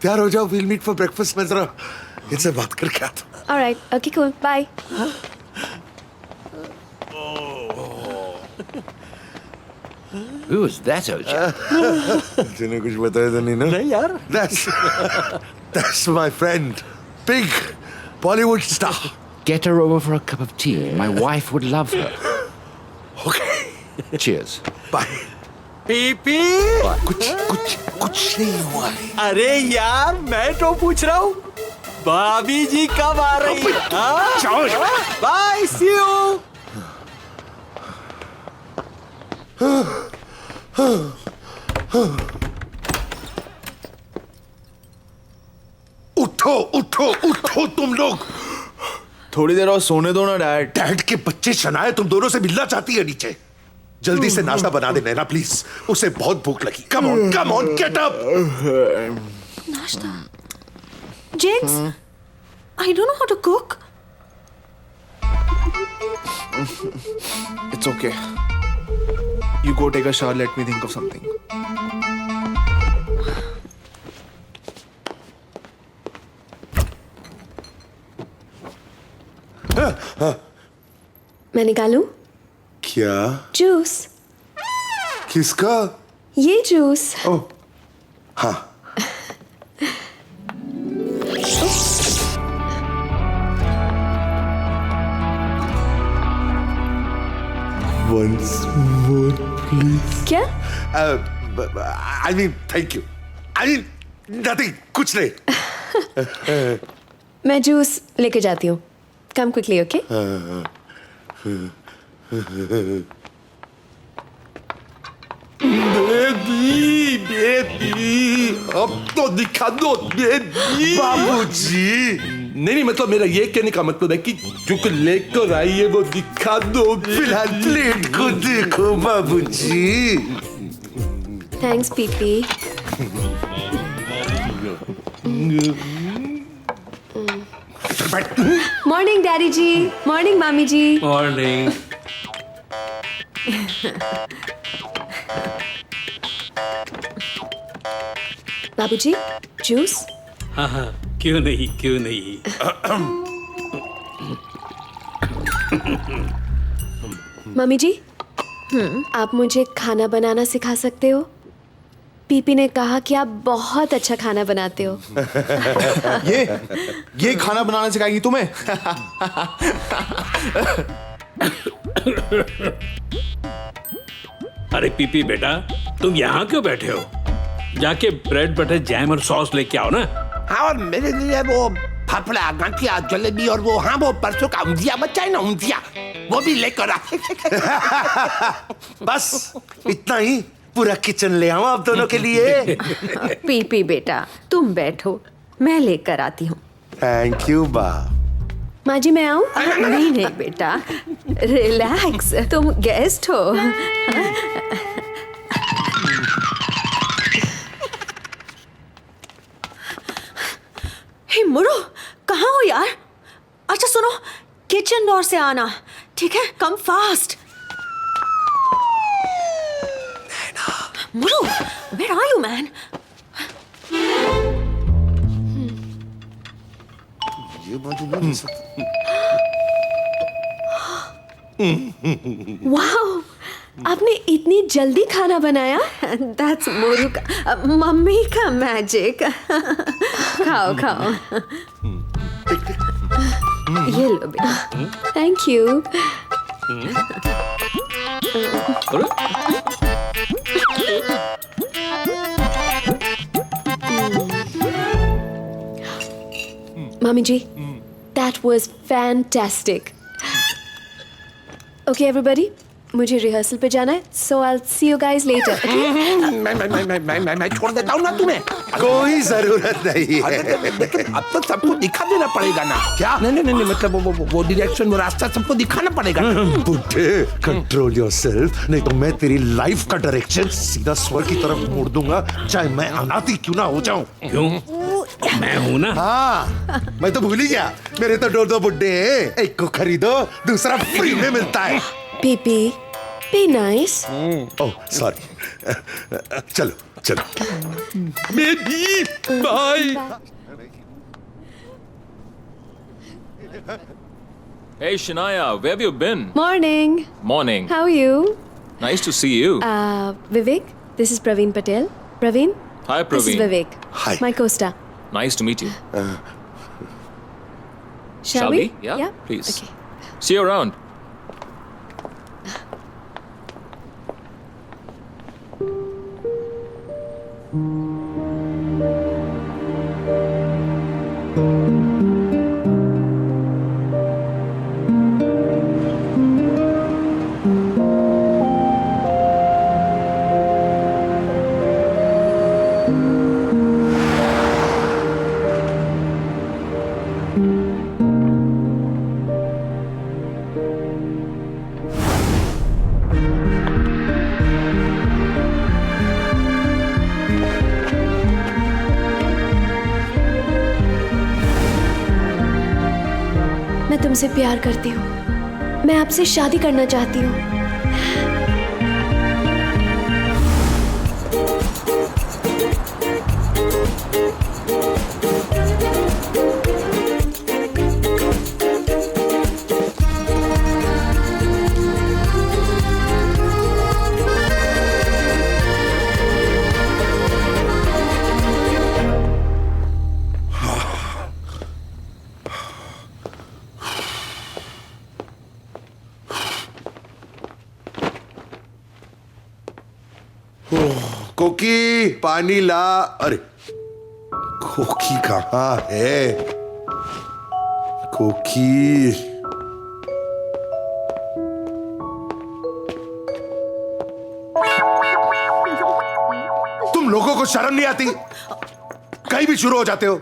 तैयार हो जाओ, we'll meet for breakfast. मैं जरा इनसे बात करके आता हूँ. All right. Okay, cool. Bye. Who is that, OJ? तूने कुछ बताया तो नहीं ना? नहीं यार. That's my friend, big Bollywood star. Get her over for a cup of tea. My wife would love her. Okay. Cheers. Bye. PP. कुछ नहीं हुआ है. अरे यार मैं तो पूछ रहा हूँ भाभी जी कब आ रही है? Bye, see you. उठो उठो उठो तुम लोग. थोड़ी देर और सोने दो ना डैड. डैड के बच्चे शनाए तुम दोनों से मिलना चाहती है नीचे. जल्दी से नाश्ता बना दे नैना प्लीज, उसे बहुत भूख लगी. Come on get up. नाश्ता. Jinx, I don't know how to cook. It's okay. You go take a shower. Let me think of something. मैं निकालूं? क्या? जूस. किसका? ये जूस. ओह हाँ. Once more, please. क्या? I mean, thank you. I mean, nothing. कुछ नहीं. मैं जूस लेके जाती हूँ. Come quickly, okay? बेबी अब तो दिखा दो बेबी. बाबूजी. नहीं मतलब मेरा ये कहने का मतलब है कि जो कुछ लेकर आई है वो दिखा दो. फिलहाल प्लेट को देखो बाबूजी. Thanks, PP. मॉर्निंग डैडी जी. मॉर्निंग मामी जी. मॉर्निंग. बाबूजी जूस. हाँ हाँ क्यों नहीं. मम्मी जी आप मुझे खाना बनाना सिखा सकते हो? पीपी ने कहा कि आप बहुत अच्छा खाना बनाते हो. ये खाना बनाना सिखाएगी तुम्हें? अरे पीपी बेटा तुम यहाँ क्यों बैठे हो? जाके ब्रेड बटर जैम और सॉस लेके आओ ना. हाँ और मेरे लिए वो फाफड़ा गांठिया जलेबी और वो हाँ वो परसों का ऊंधिया बच्चा है ना ऊंधिया वो भी लेकर आ. बस इतना ही. पूरा किचन ले आऊं आप दोनों के लिए. पीपी बेटा तुम बैठो, मैं लेकर आती हूँ. थैंक यू बा. माँ जी मैं आऊँ? नहीं बेटा रिलैक्स, तुम गेस्ट हो. हे मुरो कहाँ हो यार? अच्छा सुनो, किचन डोर से आना ठीक है? Come fast. Muru where are you man? ये बाजू बोल सकते. वाओ आपने इतनी जल्दी खाना बनाया. That's मोरू का मम्मी का मैजिक. खाओ खाओ. ये लो बेटा. Thank you. Mommy ji, that was fantastic. Okay, everybody, मुझे रिहर्सल पे जाना है, so I'll see you guys later. मैं छोड़ देता हूँ ना तुम्हें. कोई जरूरत नहीं है. लेकिन अब तो सबको दिखा देना पड़ेगा ना. क्या? नहीं मतलब वो डायरेक्शन वो रास्ता सबको दिखाना पड़ेगा. बुड्ढे कंट्रोल योरसेल्फ, नहीं तो मैं तेरी लाइफ का डायरेक्शन सीधा स्वर्ग की तरफ मोड़ दूंगा, चाहे मैं अनाथी क्यों ना हो जाऊं. क्यों? मैं हूं ना। हाँ, मैं तो भूल ही गया। मेरे तो दो बुड्ढे हैं, एक को खरीदो दूसरा फ्री में मिलता है। PP, be nice. Oh sorry, चलो चलो। Baby bye. Hey Shania, where have you been? Morning. Morning. How are you? Nice to see you. Vivek, this is Praveen Patel. Praveen? Hi This is Praveen. Vivek. Hi. My co-star. Nice to meet you. Shall we? Yeah. Please. See you around. मैं तुमसे प्यार करती हूँ। मैं आपसे शादी करना चाहती हूँ। कोकी पानी ला। अरे कोकी कहाँ है? कोकी तुम लोगों को शर्म नहीं आती? कहीं भी शुरू हो जाते हो।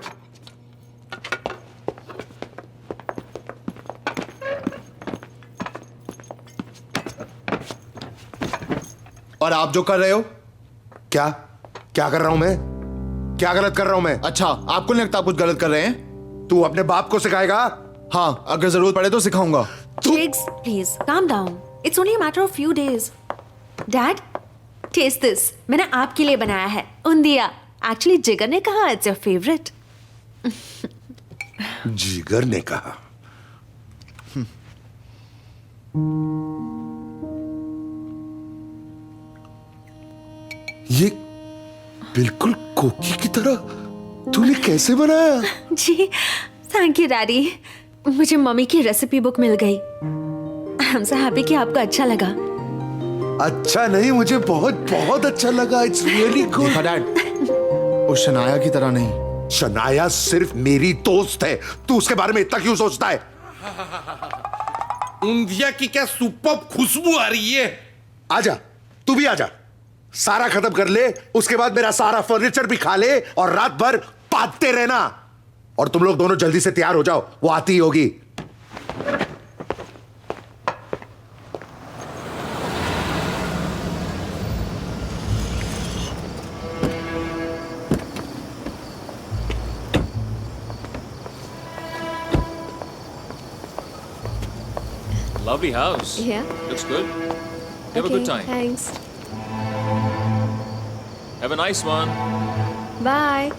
और आप जो कर रहे हो? क्या क्या कर रहा हूं मैं? क्या गलत कर रहा हूं मैं? अच्छा, आपको नहीं लगता आप कुछ गलत कर रहे हैं? तू अपने बाप को सिखाएगा? हाँ, अगर जरूरत पड़े तो सिखाऊंगा। Jigs, please calm down. It's only a matter of few days. Dad, taste this. मैंने आपके लिए बनाया है उंदिया। Actually, जिगर ने कहा it's your favorite. जिगर ने कहा। ये बिल्कुल कोकी की तरह तूने कैसे बनाया? जी, थैंक यू डैडी। मुझे मम्मी की रेसिपी बुक मिल गई। आई एम सो हैप्पी कि आपको अच्छा लगा। अच्छा नहीं, मुझे बहुत बहुत अच्छा लगा। It's really good. डैड, वो शनाया की तरह नहीं। शनाया सिर्फ मेरी दोस्त है, तू उसके बारे में इतना क्यों सोचता है? ऊंधिया की क्या सुपर खुशबू आ रही है। आजा, तू भी आजा। सारा खत्म कर ले, उसके बाद मेरा सारा फर्नीचर भी खा ले और रात भर पादते रहना। और तुम लोग दोनों जल्दी से तैयार हो जाओ, वो आती ही होगी। Lovely house. Yeah. Looks good. You have a good time. Thanks. Have a nice one. Bye.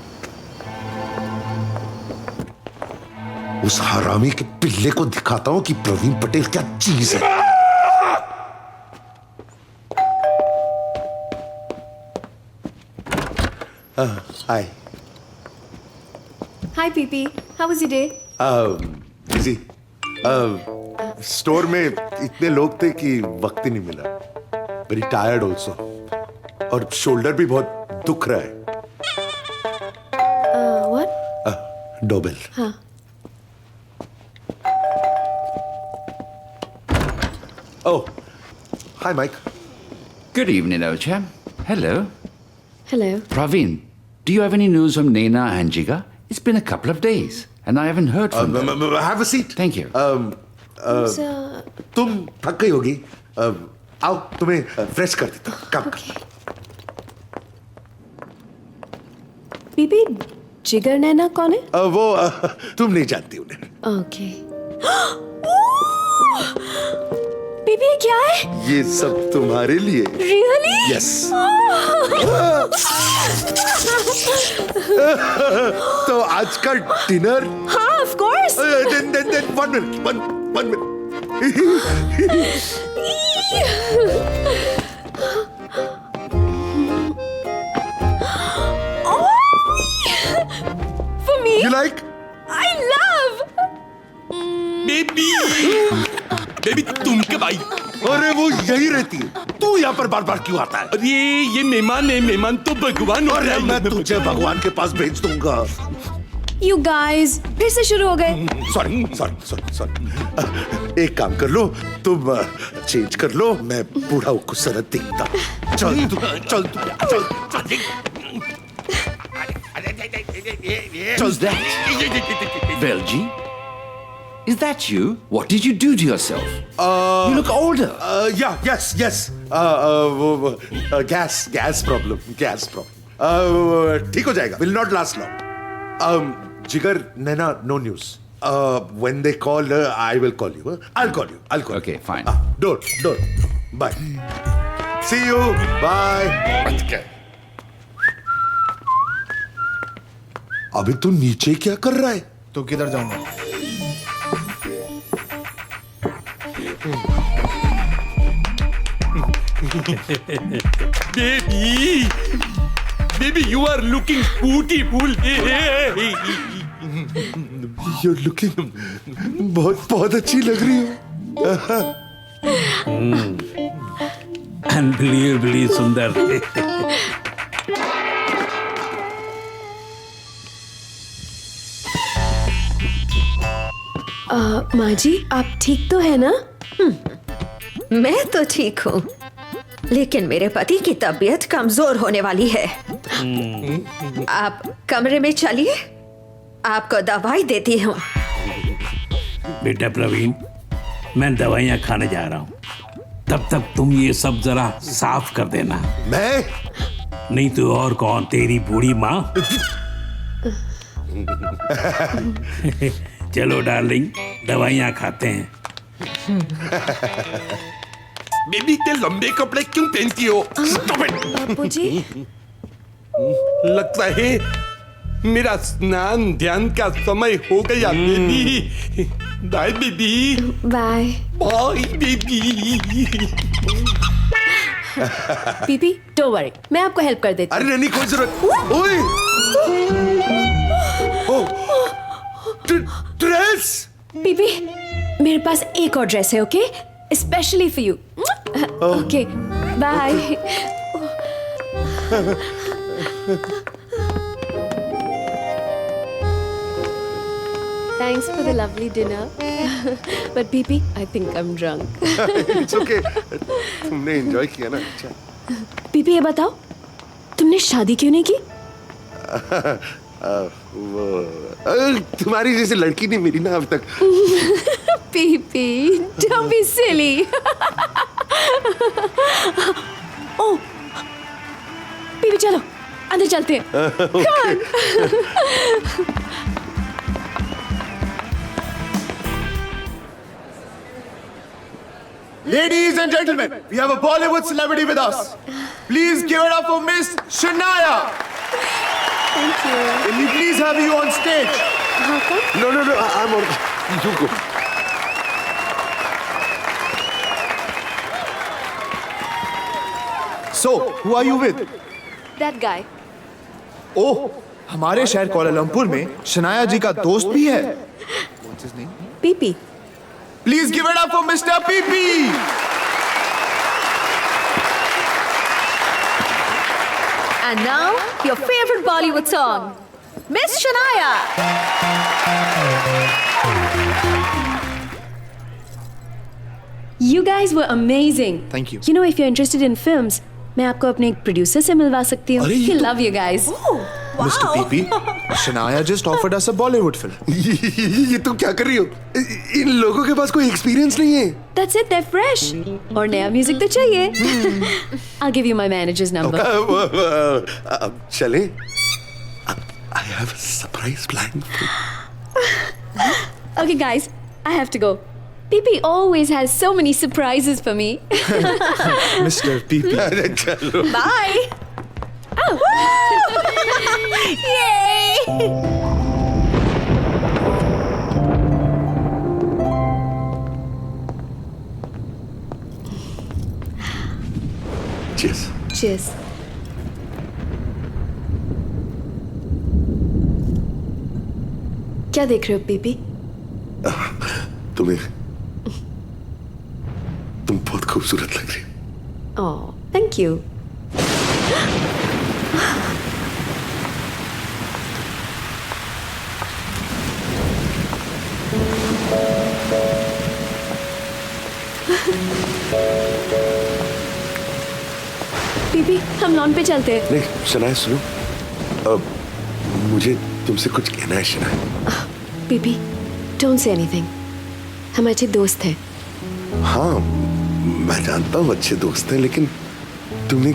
उस हरामी के पिल्ले को दिखाता हूं कि प्रवीण पटेल क्या चीज है। हाय। Hi, PP. How was your day? Busy. Store में इतने लोग थे कि वक्त ही नहीं मिला। वेरी टायर्ड ऑल्सो, और शोल्डर भी बहुत दुख रहा है। What? डोबेल। हाँ. Oh, hi, Mike. Good evening, Ocham. Hello. Hello. Praveen, do you have any news from Nena and Jigar? It's been a couple of days, and I haven't heard from them. Have a seat. Thank you. तुम थक गई होगी। आओ, तुम्हें fresh कर देता हूँ। काम कर। पीपी, जिगर नैना कौन है? वो तुम नहीं जानती उन्हें। ओके। बीबी ये क्या है? ये सब तुम्हारे लिए। Really? यस। तो आज का डिनर? हाँ, of course. Then 1 minute. For me? You like? I love. Baby तुम कब आई? अरे वो यही रहती है। तू यहाँ पर बार बार क्यों आता है? अरे ये मेहमान है, मेहमान तो भगवान होता है। मैं तुझे भगवान के पास भेज दूंगा। You guys फिर से शुरू हो गए। सॉरी। एक काम कर लो, तुम चेंज कर लो, मैं बूढ़ा खूबसूरत दिखता। चल। Who's that? Velji? Is that you? What did you do to yourself? You look older. Yes. Gas problem. ठीक हो जाएगा. Will not last long. Jigar, Naina, no news. When they call, I will call you. I'll call you. Okay, fine. Don't. Bye. See you. Bye. अभी तू नीचे क्या कर रहा है? तो किधर जाऊंगा? Baby, you are looking beautiful. You're looking बहुत अच्छी लग रही हो। Unbelievably सुंदर। माँ जी आप ठीक तो है ना? मैं तो ठीक हूँ, लेकिन मेरे पति की तबीयत कमजोर होने वाली है। आप कमरे में चलिए, आपको दवाई देती हूँ। बेटा प्रवीण, मैं दवाइयाँ खाने जा रहा हूँ, तब तक तुम ये सब जरा साफ कर देना। मैं? नहीं तो और कौन, तेरी बूढ़ी माँ। चलो डार्लिंग, दवाइयाँ खाते हैं। बेबी ते लंबे कपड़े क्यों पहनती हो? बापूजी। लगता है मेरा स्नान ध्यान का समय हो गया। Baby bye baby. Bye baby. PP don't worry, मैं आपको हेल्प कर देती हूँ। अरे नहीं कोई जरूरत। ओए ड्रेस। पीपी मेरे पास एक और ड्रेस है, okay, specially for you. Okay bye. Thanks for the lovely dinner. But PP, I think I'm drunk. It's okay. तुमने एंजॉय किया ना? अच्छा। PP ये बताओ, तुमने शादी क्यों नहीं की? तुम्हारी जैसी लड़की नहीं मिली ना अब तक। PP, don't be silly. Oh, PP चलो, अंदर चलते हैं। Come on. Ladies and gentlemen, we have a Bollywood celebrity with us. Please give it up for Miss Shania. Thank you. Can we please have you on stage? How come? No, I'm on. You go. So, who are you with? That guy. ओह, हमारे शहर Kuala Lumpur में शनाया जी का दोस्त भी है। What's his name? PP. Please give it up for Mr. PP. And now, your favorite Bollywood song, Miss Shania. You guys were amazing. Thank you. You know, if you're interested in films, मैं आपको अपने एक producer से मिलवा सकती हूँ। He'll love you guys. Mr. PP, Shania just offered us a Bollywood film. ये तुम क्या कर रही हो? इन लोगों के पास कोई एक्सपीरियंस नहीं है। That's it, they're fresh. और नया म्यूजिक तो चाहिए। I'll give you my manager's number. अब चलें? I have a surprise plan. Okay, guys, I have to go. PP always has so many surprises for me. Mister PP. अरे चलो। Bye. Oh. Yay! Cheers. Cheers. क्या देख रहे हो PP? तुम बहुत खूबसूरत लग रही हो। Oh, thank you. पीपी, हम लॉन पे चलते हैं। नहीं शनाया सुनो, मुझे तुमसे कुछ कहना है Shanaya. PP, don't say anything. हम अच्छे दोस्त हैं। हाँ मैं जानता हूँ अच्छे दोस्त हैं, लेकिन तुमने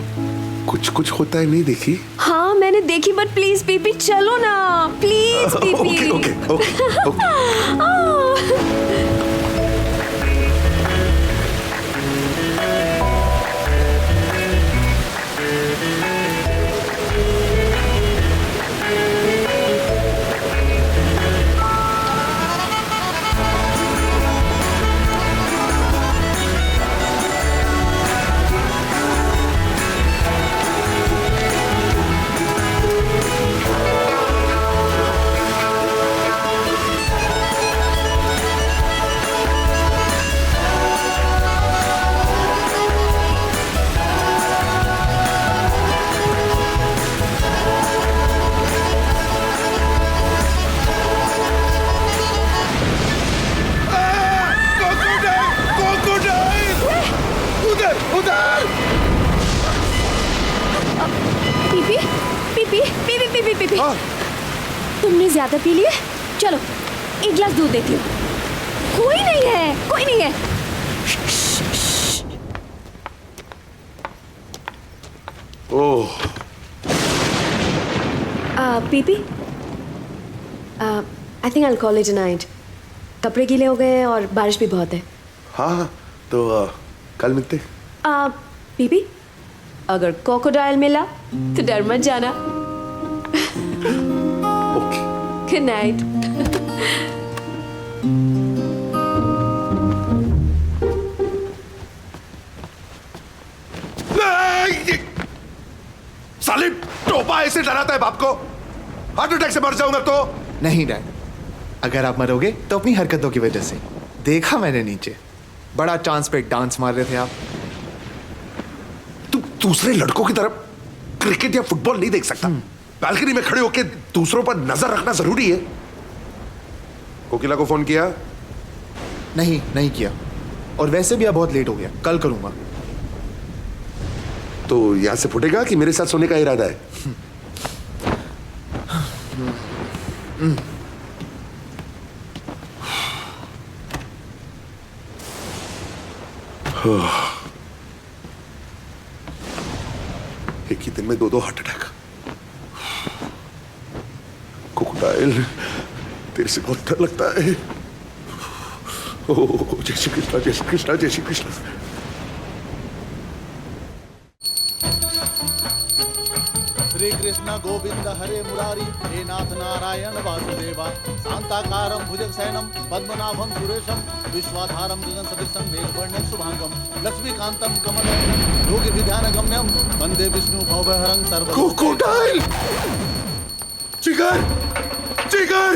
कुछ कुछ होता है नहीं देखी? हाँ मैंने देखी, बट प्लीज पीपी चलो ना, प्लीज पीपी। ओके। पीपी, तुमने ज्यादा पी लिया? चलो एक गिलास दूध देती हूँ। कोई नहीं है। Oh PP, I think I will call it a night. कपड़े गीले हो गए हैं और बारिश भी बहुत है। हाँ तो कल मिलते। पीपी, अगर क्रोकोडाइल मिला तो डर मत जाना। Good night. साले टोपा ऐसे डराता है बाप को। हार्ट अटैक से मर जाऊंगा तो? नहीं डैड, अगर आप मरोगे तो अपनी हरकतों की वजह से। देखा मैंने नीचे, बड़ा चांस पे डांस मार रहे थे आप। तू दूसरे लड़कों की तरफ क्रिकेट या फुटबॉल नहीं देख सकता। बालकनी में खड़े होकर दूसरों पर नजर रखना जरूरी है। कोकिला को फोन किया? नहीं किया, और वैसे भी अब बहुत लेट हो गया, कल करूंगा। तो यहां से फुटेगा कि मेरे साथ सोने का इरादा है? एक ही दिन में 2 हार्ट अटैक। क्रोकोडाइल, तेरे से बहुत डर लगता है। ओह जय श्री कृष्णा, जय श्री कृष्णा, जय श्री कृष्णा। श्री कृष्ण गोविंद हरे मुरारी, हे नाथ नारायण वासुदेवा। शांताकारं भुजगशयनं पद्मनाभं सुरेशं, विश्वाधारं गगनसदृशं मेघवर्णं शुभांगं, लक्ष्मीकान्तं कमलं योगिभिध्यानगम्यं, वन्दे विष्णु भवभयहरं सर्व। क्रोकोडाइल! जिगर! जिगर!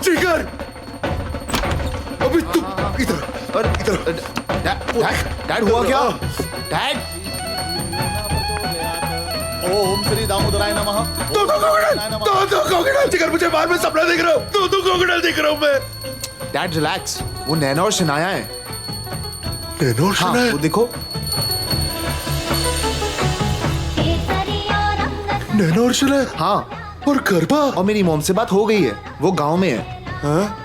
जिगर! अभी तू इधर। डैड हुआ क्या? डैड, ओम श्री दामोदराय नमः। दो क्रोकोडाइल! जिगर मुझे बाहर में सपना देख रहा हूँ। दो क्रोकोडाइल देख रहा हूँ मैं। डैड रिलैक्स, वो नैना और शनाया है। नैना और शनाया? वो देखो। नैना और शनाया? हाँ। और गरबा? और मेरी मॉम से बात हो गई है, वो गांव में है। हाँ?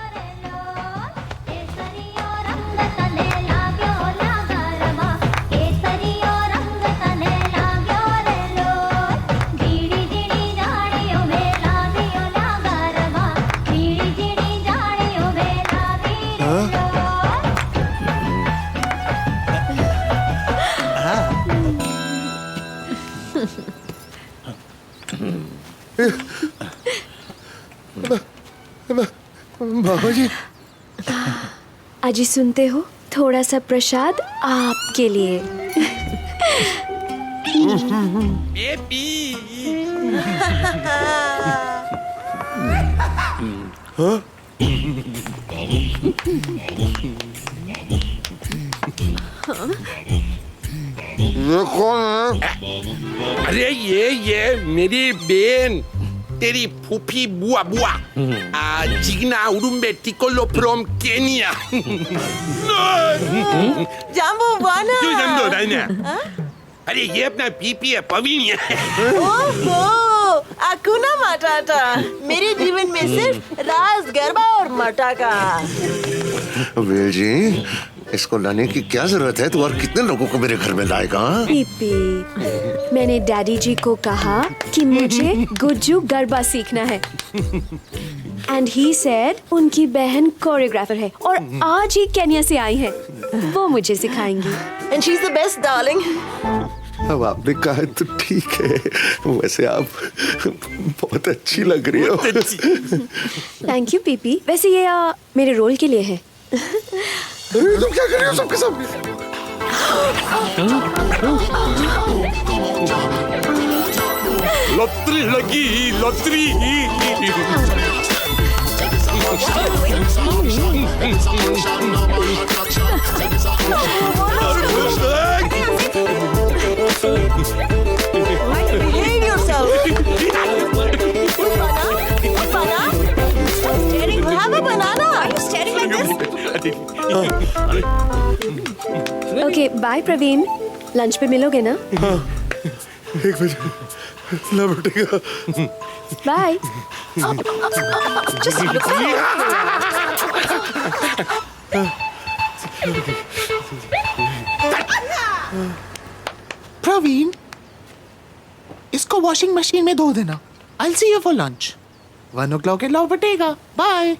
बाबा जी, अजी सुनते हो, थोड़ा सा प्रसाद आपके लिए। बेबी। हाँ? ये कौन है? अरे ये मेरी बहन, तेरी फूफी बुआ बुआ, जिग्ना उडुम्बे टिकोलो फ्रॉम केनिया। जाम्बो बना। क्यों जाम्बो राइना? अरे ये अपना पीपी है, पवीन है। ओहो, अकुना मटाटा। मेरे जीवन में सिर्फ रास गरबा और मटाका। वेल जी, इसको लाने की क्या जरूरत है? तू और कितने लोगों को मेरे घर में लाएगा? पीपी, मैंने डैडी जी को कहा कि मुझे गुज्जू गरबा सीखना है। एंड ही सेड उनकी बहन कोरियोग्राफर है और आज ही केन्या से आई है, वो मुझे सिखाएंगी। And she is the best darling. अब आपने कहा तो ठीक है, वैसे आप बहुत अच्छी लग रही हो। Thank you PP. वैसे ये मेरे रोल के लिए है। तुम क्या कर रही हो सबके सामने? लॉटरी लगी, lottery. Behave yourself. Staring, have a banana. Are you staring like this? Okay bye Praveen, lunch पे मिलोगे ना? हाँ, 1 बजे लौटेगा। बाय। प्रवीण, इसको वॉशिंग मशीन में धो देना। I'll see you for lunch. 1 o'clock के लौटेगा। बाय।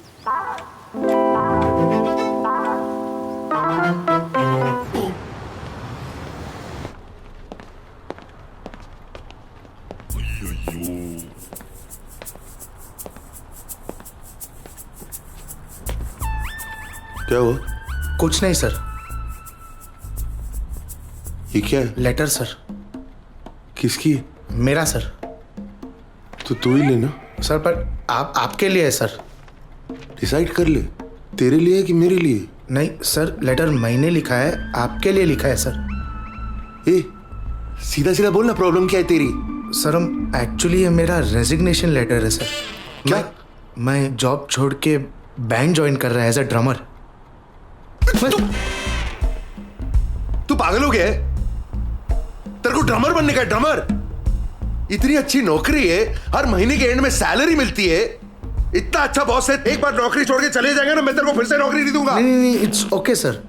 क्या हुआ? कुछ नहीं सर। ये क्या है? Letter sir. किसकी? मेरा सर। तो तू ही लेना। सर पर आपके लिए है सर। डिसाइड कर ले, तेरे लिए है कि मेरे लिए? नहीं सर, लेटर मैंने लिखा है, आपके लिए लिखा है सर। ए, सीधा सीधा बोलना, प्रॉब्लम क्या है तेरी? सर हम एक्चुअली ये मेरा रेजिग्नेशन लेटर है सर। क्या? मैं जॉब छोड़ के बैंड ज्वाइन कर रहा है एज अ ड्रमर। तू पागल हो गया है? तेरे को ड्रमर बनने का? ड्रमर? इतनी अच्छी नौकरी है, हर महीने के एंड में सैलरी मिलती है, इतना अच्छा बॉस है, एक बार नौकरी छोड़ के चले जाएंगे ना, मैं तेरे को फिर से नौकरी नहीं दूंगा। नहीं, इट्स ओके सर।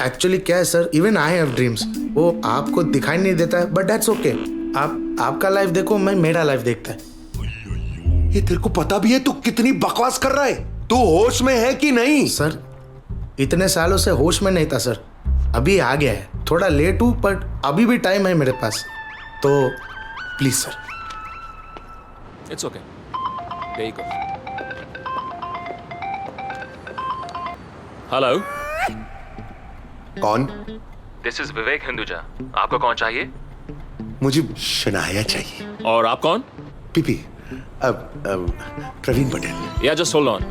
एक्चुअली क्या है sir, even I have dreams, वो आपको दिखाई नहीं देता है, बट दैट्स ओके। आपका लाइफ देखो, मैं मेरा लाइफ देखता है। ये तेरे को पता भी है तू कितनी बकवास कर रहा है? तू होश में है कि नहीं? सर इतने सालों से होश में नहीं था सर, अभी आ गया है। थोड़ा लेट हूं बट अभी भी टाइम है मेरे पास, तो please sir. It's okay. There you go. Hello. कौन? This is विवेक हिंदुजा. आपको कौन चाहिए? मुझे शनाया चाहिए। और आप कौन? पीपी, अब Praveen Patel. Yeah, just hold on.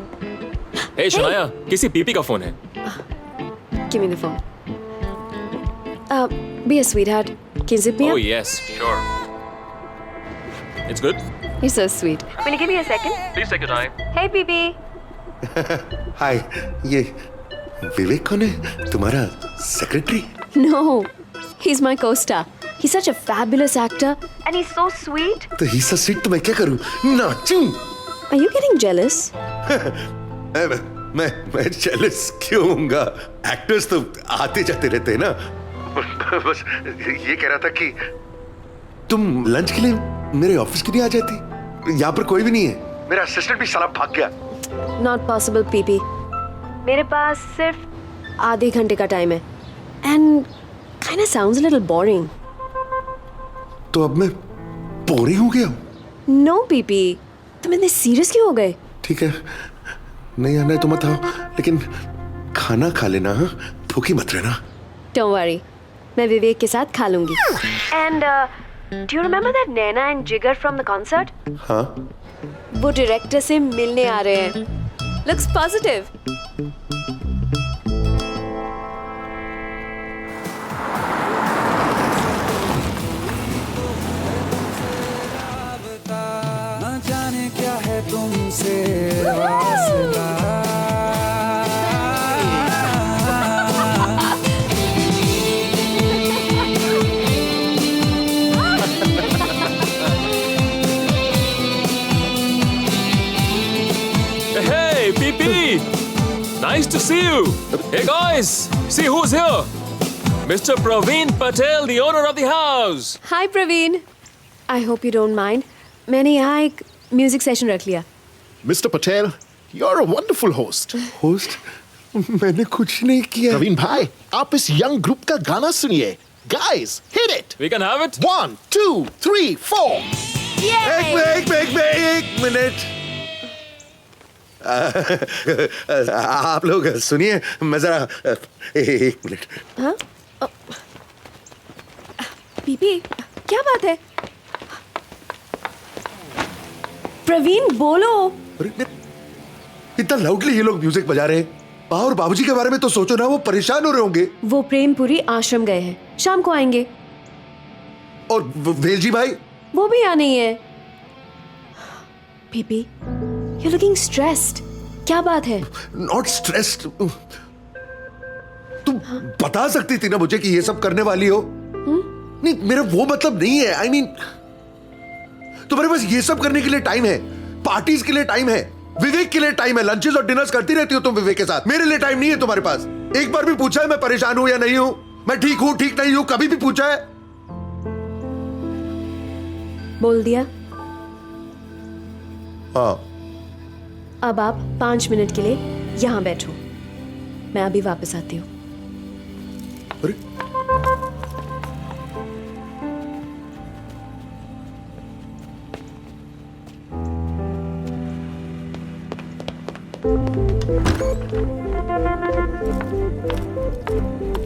Hey, Shanaya, किसी पीपी का फोन है। Give me the phone. Be a sweetheart. Can you zip me Oh up? yes, sure. It's good. You're so sweet. Will you give me a second? Please take your time. Hey, Bibi. हाय, ये विवेक कौन है? तुम्हारा secretary? No, he's my co-star. He's such a fabulous actor. And he's so sweet. तो हिस्सा seat तो मैं क्या करूं? नाचूं? Are you getting jealous? मैं जेलस क्यों होऊंगा? एक्टर्स तो आते जाते रहते हैं ना। बस ये कह रहा था कि तुम लंच के लिए मेरे ऑफिस के लिए आ जाती। यहाँ पर कोई भी नहीं है, मेरा असिस्टेंट भी साला भाग गया। Not possible, PP. मेरे पास सिर्फ आधे घंटे का टाइम है, and kind of sounds a little boring. तो अब मैं बोरिंग हो गया हूँ। नो पीपी, तुम इतने सीरियस क्यों हो गए? ठीक है, नहीं आना है तो मत आओ, लेकिन खाना खा लेना, हाँ? भूखी मत रहना। डोंट वरी, मैं विवेक के साथ खा लूंगी। And do you remember that Naina and जिगर फ्रॉम द कॉन्सर्ट? हाँ, वो डायरेक्टर से मिलने आ रहे हैं। Looks positive. न जाने क्या है तुमसे वास्ता। Hey, PP! Nice to see you. Hey guys, see who's here? Mr. Praveen Patel, the owner of the house. Hi Praveen, I hope you don't mind, मैंने यहाँ एक म्यूजिक सेशन रख लिया। Mister Patel, you're a wonderful host. Host? मैंने कुछ नहीं किया। प्रवीण भाई, आप इस यंग ग्रुप का गाना सुनिए। Guys, hit it. We can have it. 1, 2, 3, 4. एक मिनट। आप लोग सुनिए, मैं जरा एक मिनट। हाँ? पीपी, क्या बात है? प्रवीण बोलो। इतना लाउडली ये लोग म्यूजिक बजा रहे हैं। माँ और बाबूजी के बारे में तो सोचो ना, वो परेशान हो रहे होंगे। वो प्रेमपुरी आश्रम गए हैं, शाम को आएंगे। और वेलजी भाई? वो भी आने ही है। PP, you're looking stressed. क्या बात है? Not stressed. तुम बता सकती थी ना मुझे कि ये सब करने वाली हो? नहीं, मेरा वो मतलब नहीं है। I mean, तुम्हारे पास ये सब करने के लिए टाइम है, पार्टीज के लिए टाइम है, विवेक के लिए टाइम है, लंचेस और डिनर्स करती रहती हो तुम विवेक के साथ। मेरे लिए टाइम नहीं है तुम्हारे पास। एक बार भी पूछा है मैं परेशान हूं या नहीं हूं, मैं ठीक हूं ठीक नहीं हूं, कभी भी पूछा है? बोल दिया। हाँ। अब आप 5 मिनट के लिए यहाँ बैठो, मैं अभी वापस आती हूँ। अरे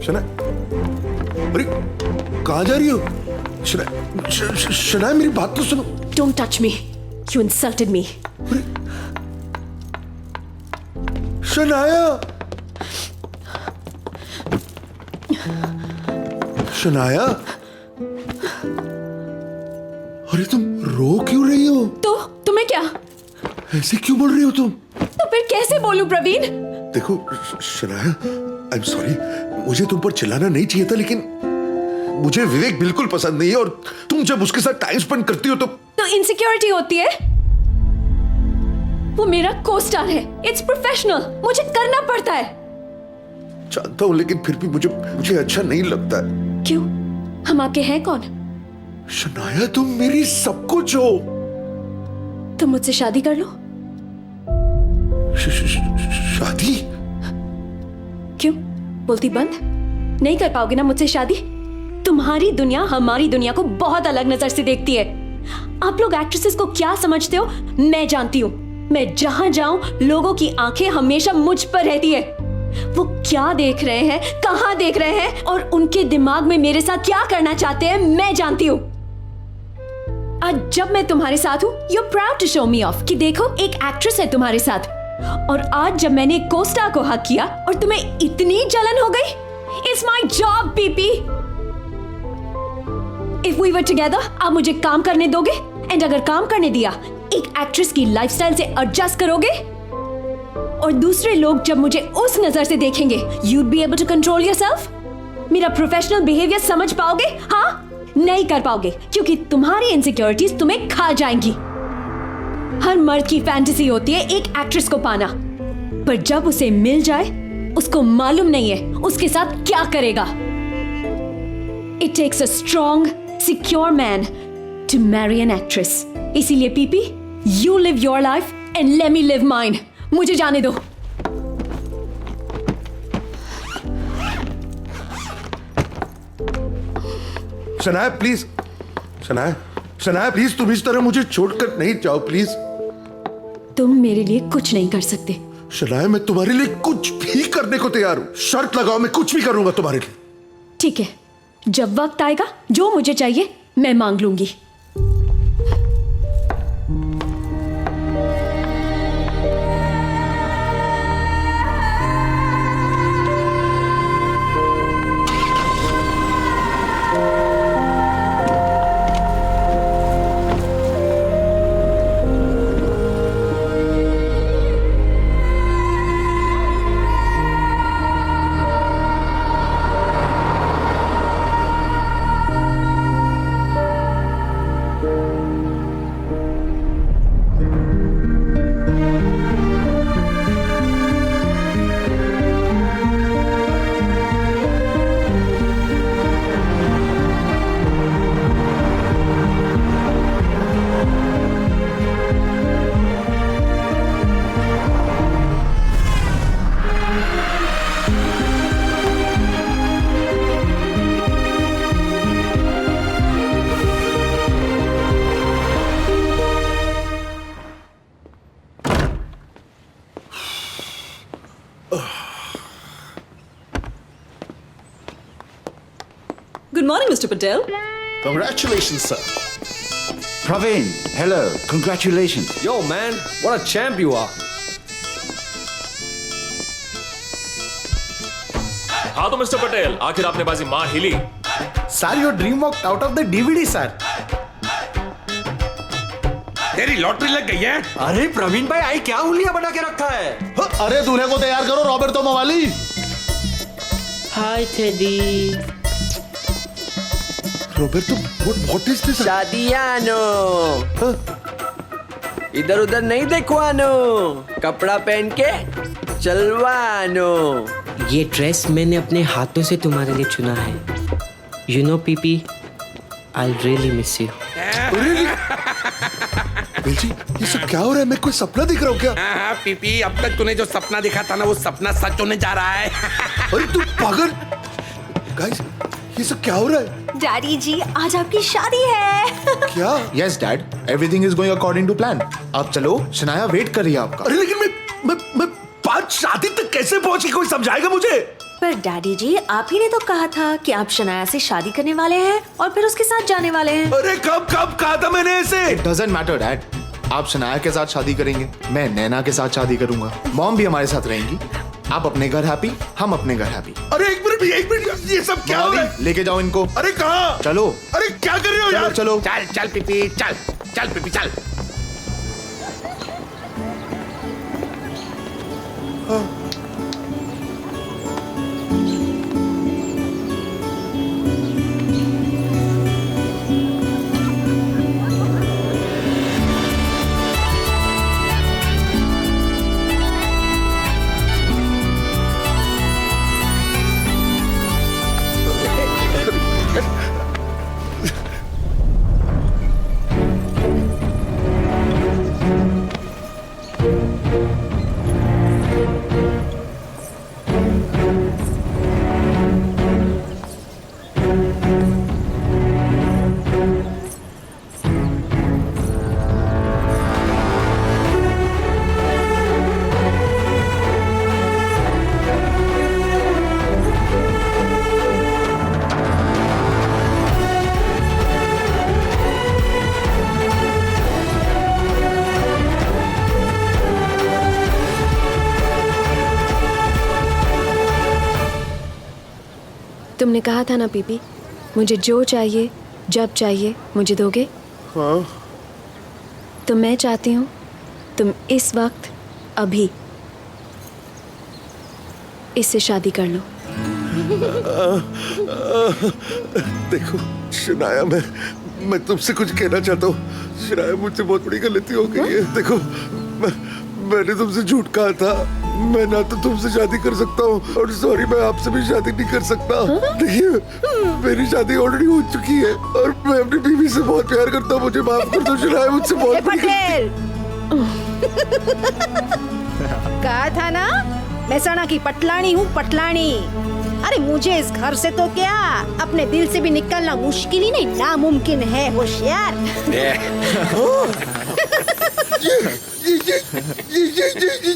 शना, अरे कहाँ जा रही हो? शना, मेरी बात तो सुनो। Don't touch me. You insulted me. Shanaya, Shanaya, अरे तुम रो क्यों रही हो? तो तुम्हें क्या? ऐसे क्यों बोल रही हो तुम? तो फिर कैसे बोलूं प्रवीण? देखो शनाया, आई एम सॉरी, मुझे तुम पर चिल्लाना नहीं चाहिए था, लेकिन मुझे विवेक बिल्कुल पसंद नहीं है, और तुम जब उसके साथ टाइम स्पेंड करती हो तो इनसिक्योरिटी होती है। वो मेरा को-स्टार है, इट्स प्रोफेशनल, मुझे करना पड़ता है। जानता हूं, लेकिन फिर भी मुझे अच्छा नहीं लगता है। क्यों? हम आपके हैं कौन? शनाया, तुम मेरी सब कुछ हो। तुम मुझसे शादी कर लो। शादी? क्यों? बोलती बंद? नहीं कर पाओगे ना मुझसे शादी? तुम्हारी दुनिया हमारी दुनिया को बहुत अलग नजर से देखती है। आप लोग एक्ट्रेसेस को क्या समझते हो मैं जानती हूँ। मैं जहां जाऊं लोगों की आंखें हमेशा मुझ पर रहती है। वो क्या देख रहे हैं, कहां देख रहे हैं, और उनके दिमाग में मेरे साथ क्या करना चाहते हैं मैं जानती हूँ। आज जब मैं तुम्हारे साथ हूँ, you're proud to show me off कि देखो एक एक्ट्रेस है तुम्हारे साथ। और आज जब मैंने कोस्टा को हक किया और तुम्हें इतनी जलन हो गई, It's my job, PP. If we were together, आप मुझे काम करने दोगे? एंड अगर काम करने दिया, एक एक्ट्रेस की लाइफस्टाइल से एडजस्ट करोगे? और दूसरे लोग जब मुझे उस नजर से देखेंगे, you'd be able to control yourself? मेरा प्रोफेशनल बिहेवियर समझ पाओगे? हाँ? नहीं कर पाओगे, क्योंकि तुम्हारी इनसिक्योरिटीज तुम्हें खा जाएंगी। हर मर्द की फैंटेसी होती है एक एक्ट्रेस को पाना, पर जब उसे मिल जाए, उसको मालूम नहीं है उसके साथ क्या करेगा। It takes a strong, secure man to marry an actress. इसीलिए PP, you live your life and let me live mine. मुझे जाने दो। शनाया प्लीज, शनाया, शनाया प्लीज तुम इस तरह मुझे छोड़कर नहीं जाओ प्लीज। तुम मेरे लिए कुछ नहीं कर सकते। शनाया मैं तुम्हारे लिए कुछ भी करने को तैयार हूं। शर्त लगाओ, मैं कुछ भी करूंगा तुम्हारे लिए। ठीक है, जब वक्त आएगा जो मुझे चाहिए मैं मांग लूंगी। Good morning, Mr. Patel. Congratulations, sir. Praveen, hello. Congratulations. Yo, man, what a champ you are. हाँ तो मिस्टर पटेल, आखिर आपने बाजी मार ही ली। Sir, your dream walked out of the DVD, sir. तेरी लॉटरी लग गई है। अरे प्रवीण भाई, आई क्या उंगलियां बना के रखा है? अरे दूल्हे को तैयार करो, रॉबर्टो मवाली। Hi Teddy. Roberto, what is this? शादियानो। इधर उधर नहीं देखवानो, कपड़ा पहन के चलवानो। ये ड्रेस मैंने अपने हाथों से तुम्हारे लिए चुना है। You know, PP, I'll really miss you. जी, ये सब क्या हो रहा है? मैं कोई सपना दिख रहा हूँ क्या? हाँ पीपी, अब तक तूने जो सपना दिखा था ना वो सपना सच होने जा रहा है। अरे तू पागल। गाइस, ये सब क्या हो रहा है? डैडी जी, आज आपकी शादी है। क्या? Yes dad, everything is going according to plan. आप चलो, शनाया वेट कर रही है आपका। अरे लेकिन मैं बात शादी तक कैसे पहुंची, कोई समझाएगा मुझे? पर डैडी जी, आप ही ने तो कहा था कि आप शनाया से शादी करने वाले हैं और फिर उसके साथ जाने वाले हैं। अरे कब कहा था मैंने ऐसे? It doesn't matter dad. आप शनाया के साथ शादी करेंगे, मैं नैना के साथ शादी करूंगा, मॉम भी हमारे साथ रहेंगी। आप अपने घर हैप्पी, हम अपने घर हैप्पी। अरे एक मिनट, ये सब क्या हो रहा है? लेके जाओ इनको। अरे कहाँ? चलो। अरे क्या कर रहे हो यार? चलो चल पीपी, चल पीपी, चल। तुमने कहा था ना पीपी, मुझे जो चाहिए जब चाहिए मुझे दोगे। हाँ। तो मैं चाहती हूँ तुम इस वक्त अभी इससे शादी कर लो। देखो शनाया, मैं तुमसे कुछ कहना चाहता हूँ। शनाया, मुझसे बहुत बड़ी गलती हो गई है। देखो मैंने तुमसे झूठ कहा था। मैं ना तो तुमसे शादी कर सकता हूँ और सॉरी, मैं आपसे भी शादी नहीं कर सकता। देखिए, मेरी शादी ऑलरेडी हो चुकी है और मैं अपनी बीवी से बहुत प्यार करता हूँ। मुझे माफ कर दो शनाया, मुझसे बहुत बड़ी पटेल। कहा था ना, मैं सना की पटलानी हूँ, पटलानी। अरे मुझे इस घर से तो क्या, अपने दिल से भी निकलना मुश्किल ही नहीं नामुमकिन है होशियार।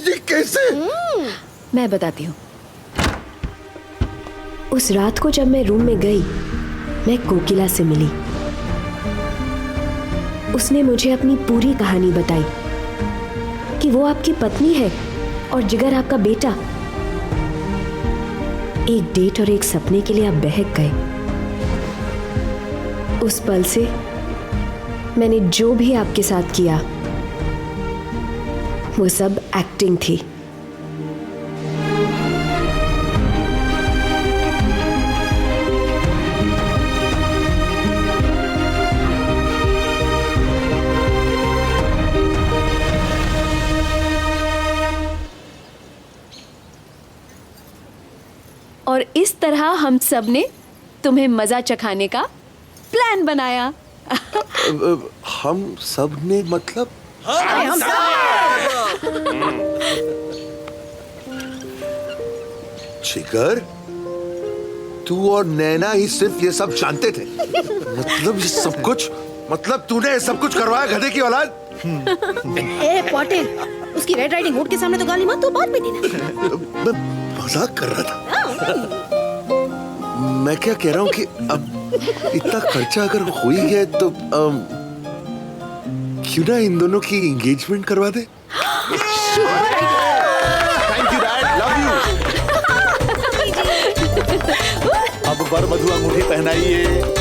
ये कैसे? मैं बताती हूँ। उस रात को जब मैं रूम में गई, मैं कोकिला से मिली। उसने मुझे अपनी पूरी कहानी बताई कि वो आपकी पत्नी है और जिगर आपका बेटा। एक डेट और एक सपने के लिए आप बहक गए। उस पल से मैंने जो भी आपके साथ किया वो सब एक्टिंग थी। और इस तरह हम सब ने तुम्हें मजा चखाने का प्लान बनाया। हम सब ने मतलब? हम जिगर, तू और नैना ही सिर्फ ये सब जानते थे? मतलब ये सब कुछ, मतलब तूने सब कुछ करवाया गधे की औलाद? ए पटेल, उसकी रेड राइडिंग हुड के सामने तो गाली मत, तो बाद में देना। मैं मजाक कर रहा था। मैं क्या कह रहा हूँ कि अब इतना खर्चा अगर हो ही गया तो क्यों ना इन दोनों की एंगेजमेंट करवा दे? Thank you dad, love you. अब वर वधू अंगूठी पहनाइए।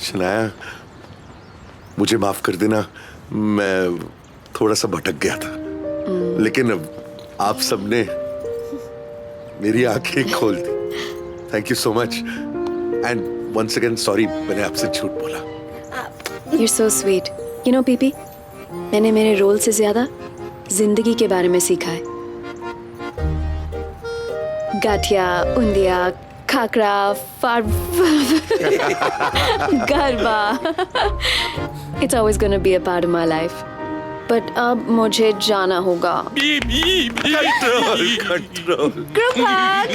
शनाया, मुझे माफ कर देना, मैं थोड़ा सा भटक गया था, लेकिन अब आप सबने मेरी आंखें खोल दी। Thank you so much and once again sorry मैंने आपसे झूठ बोला। You're so sweet. You know, PP, मैंने मेरे रोल से ज्यादा जिंदगी के बारे में सीखा है। Gathiya, उंदिया, khakhra, garba. It's always gonna be a part of my life. But अब मुझे जाना होगा। कंट्रोल। Group hug.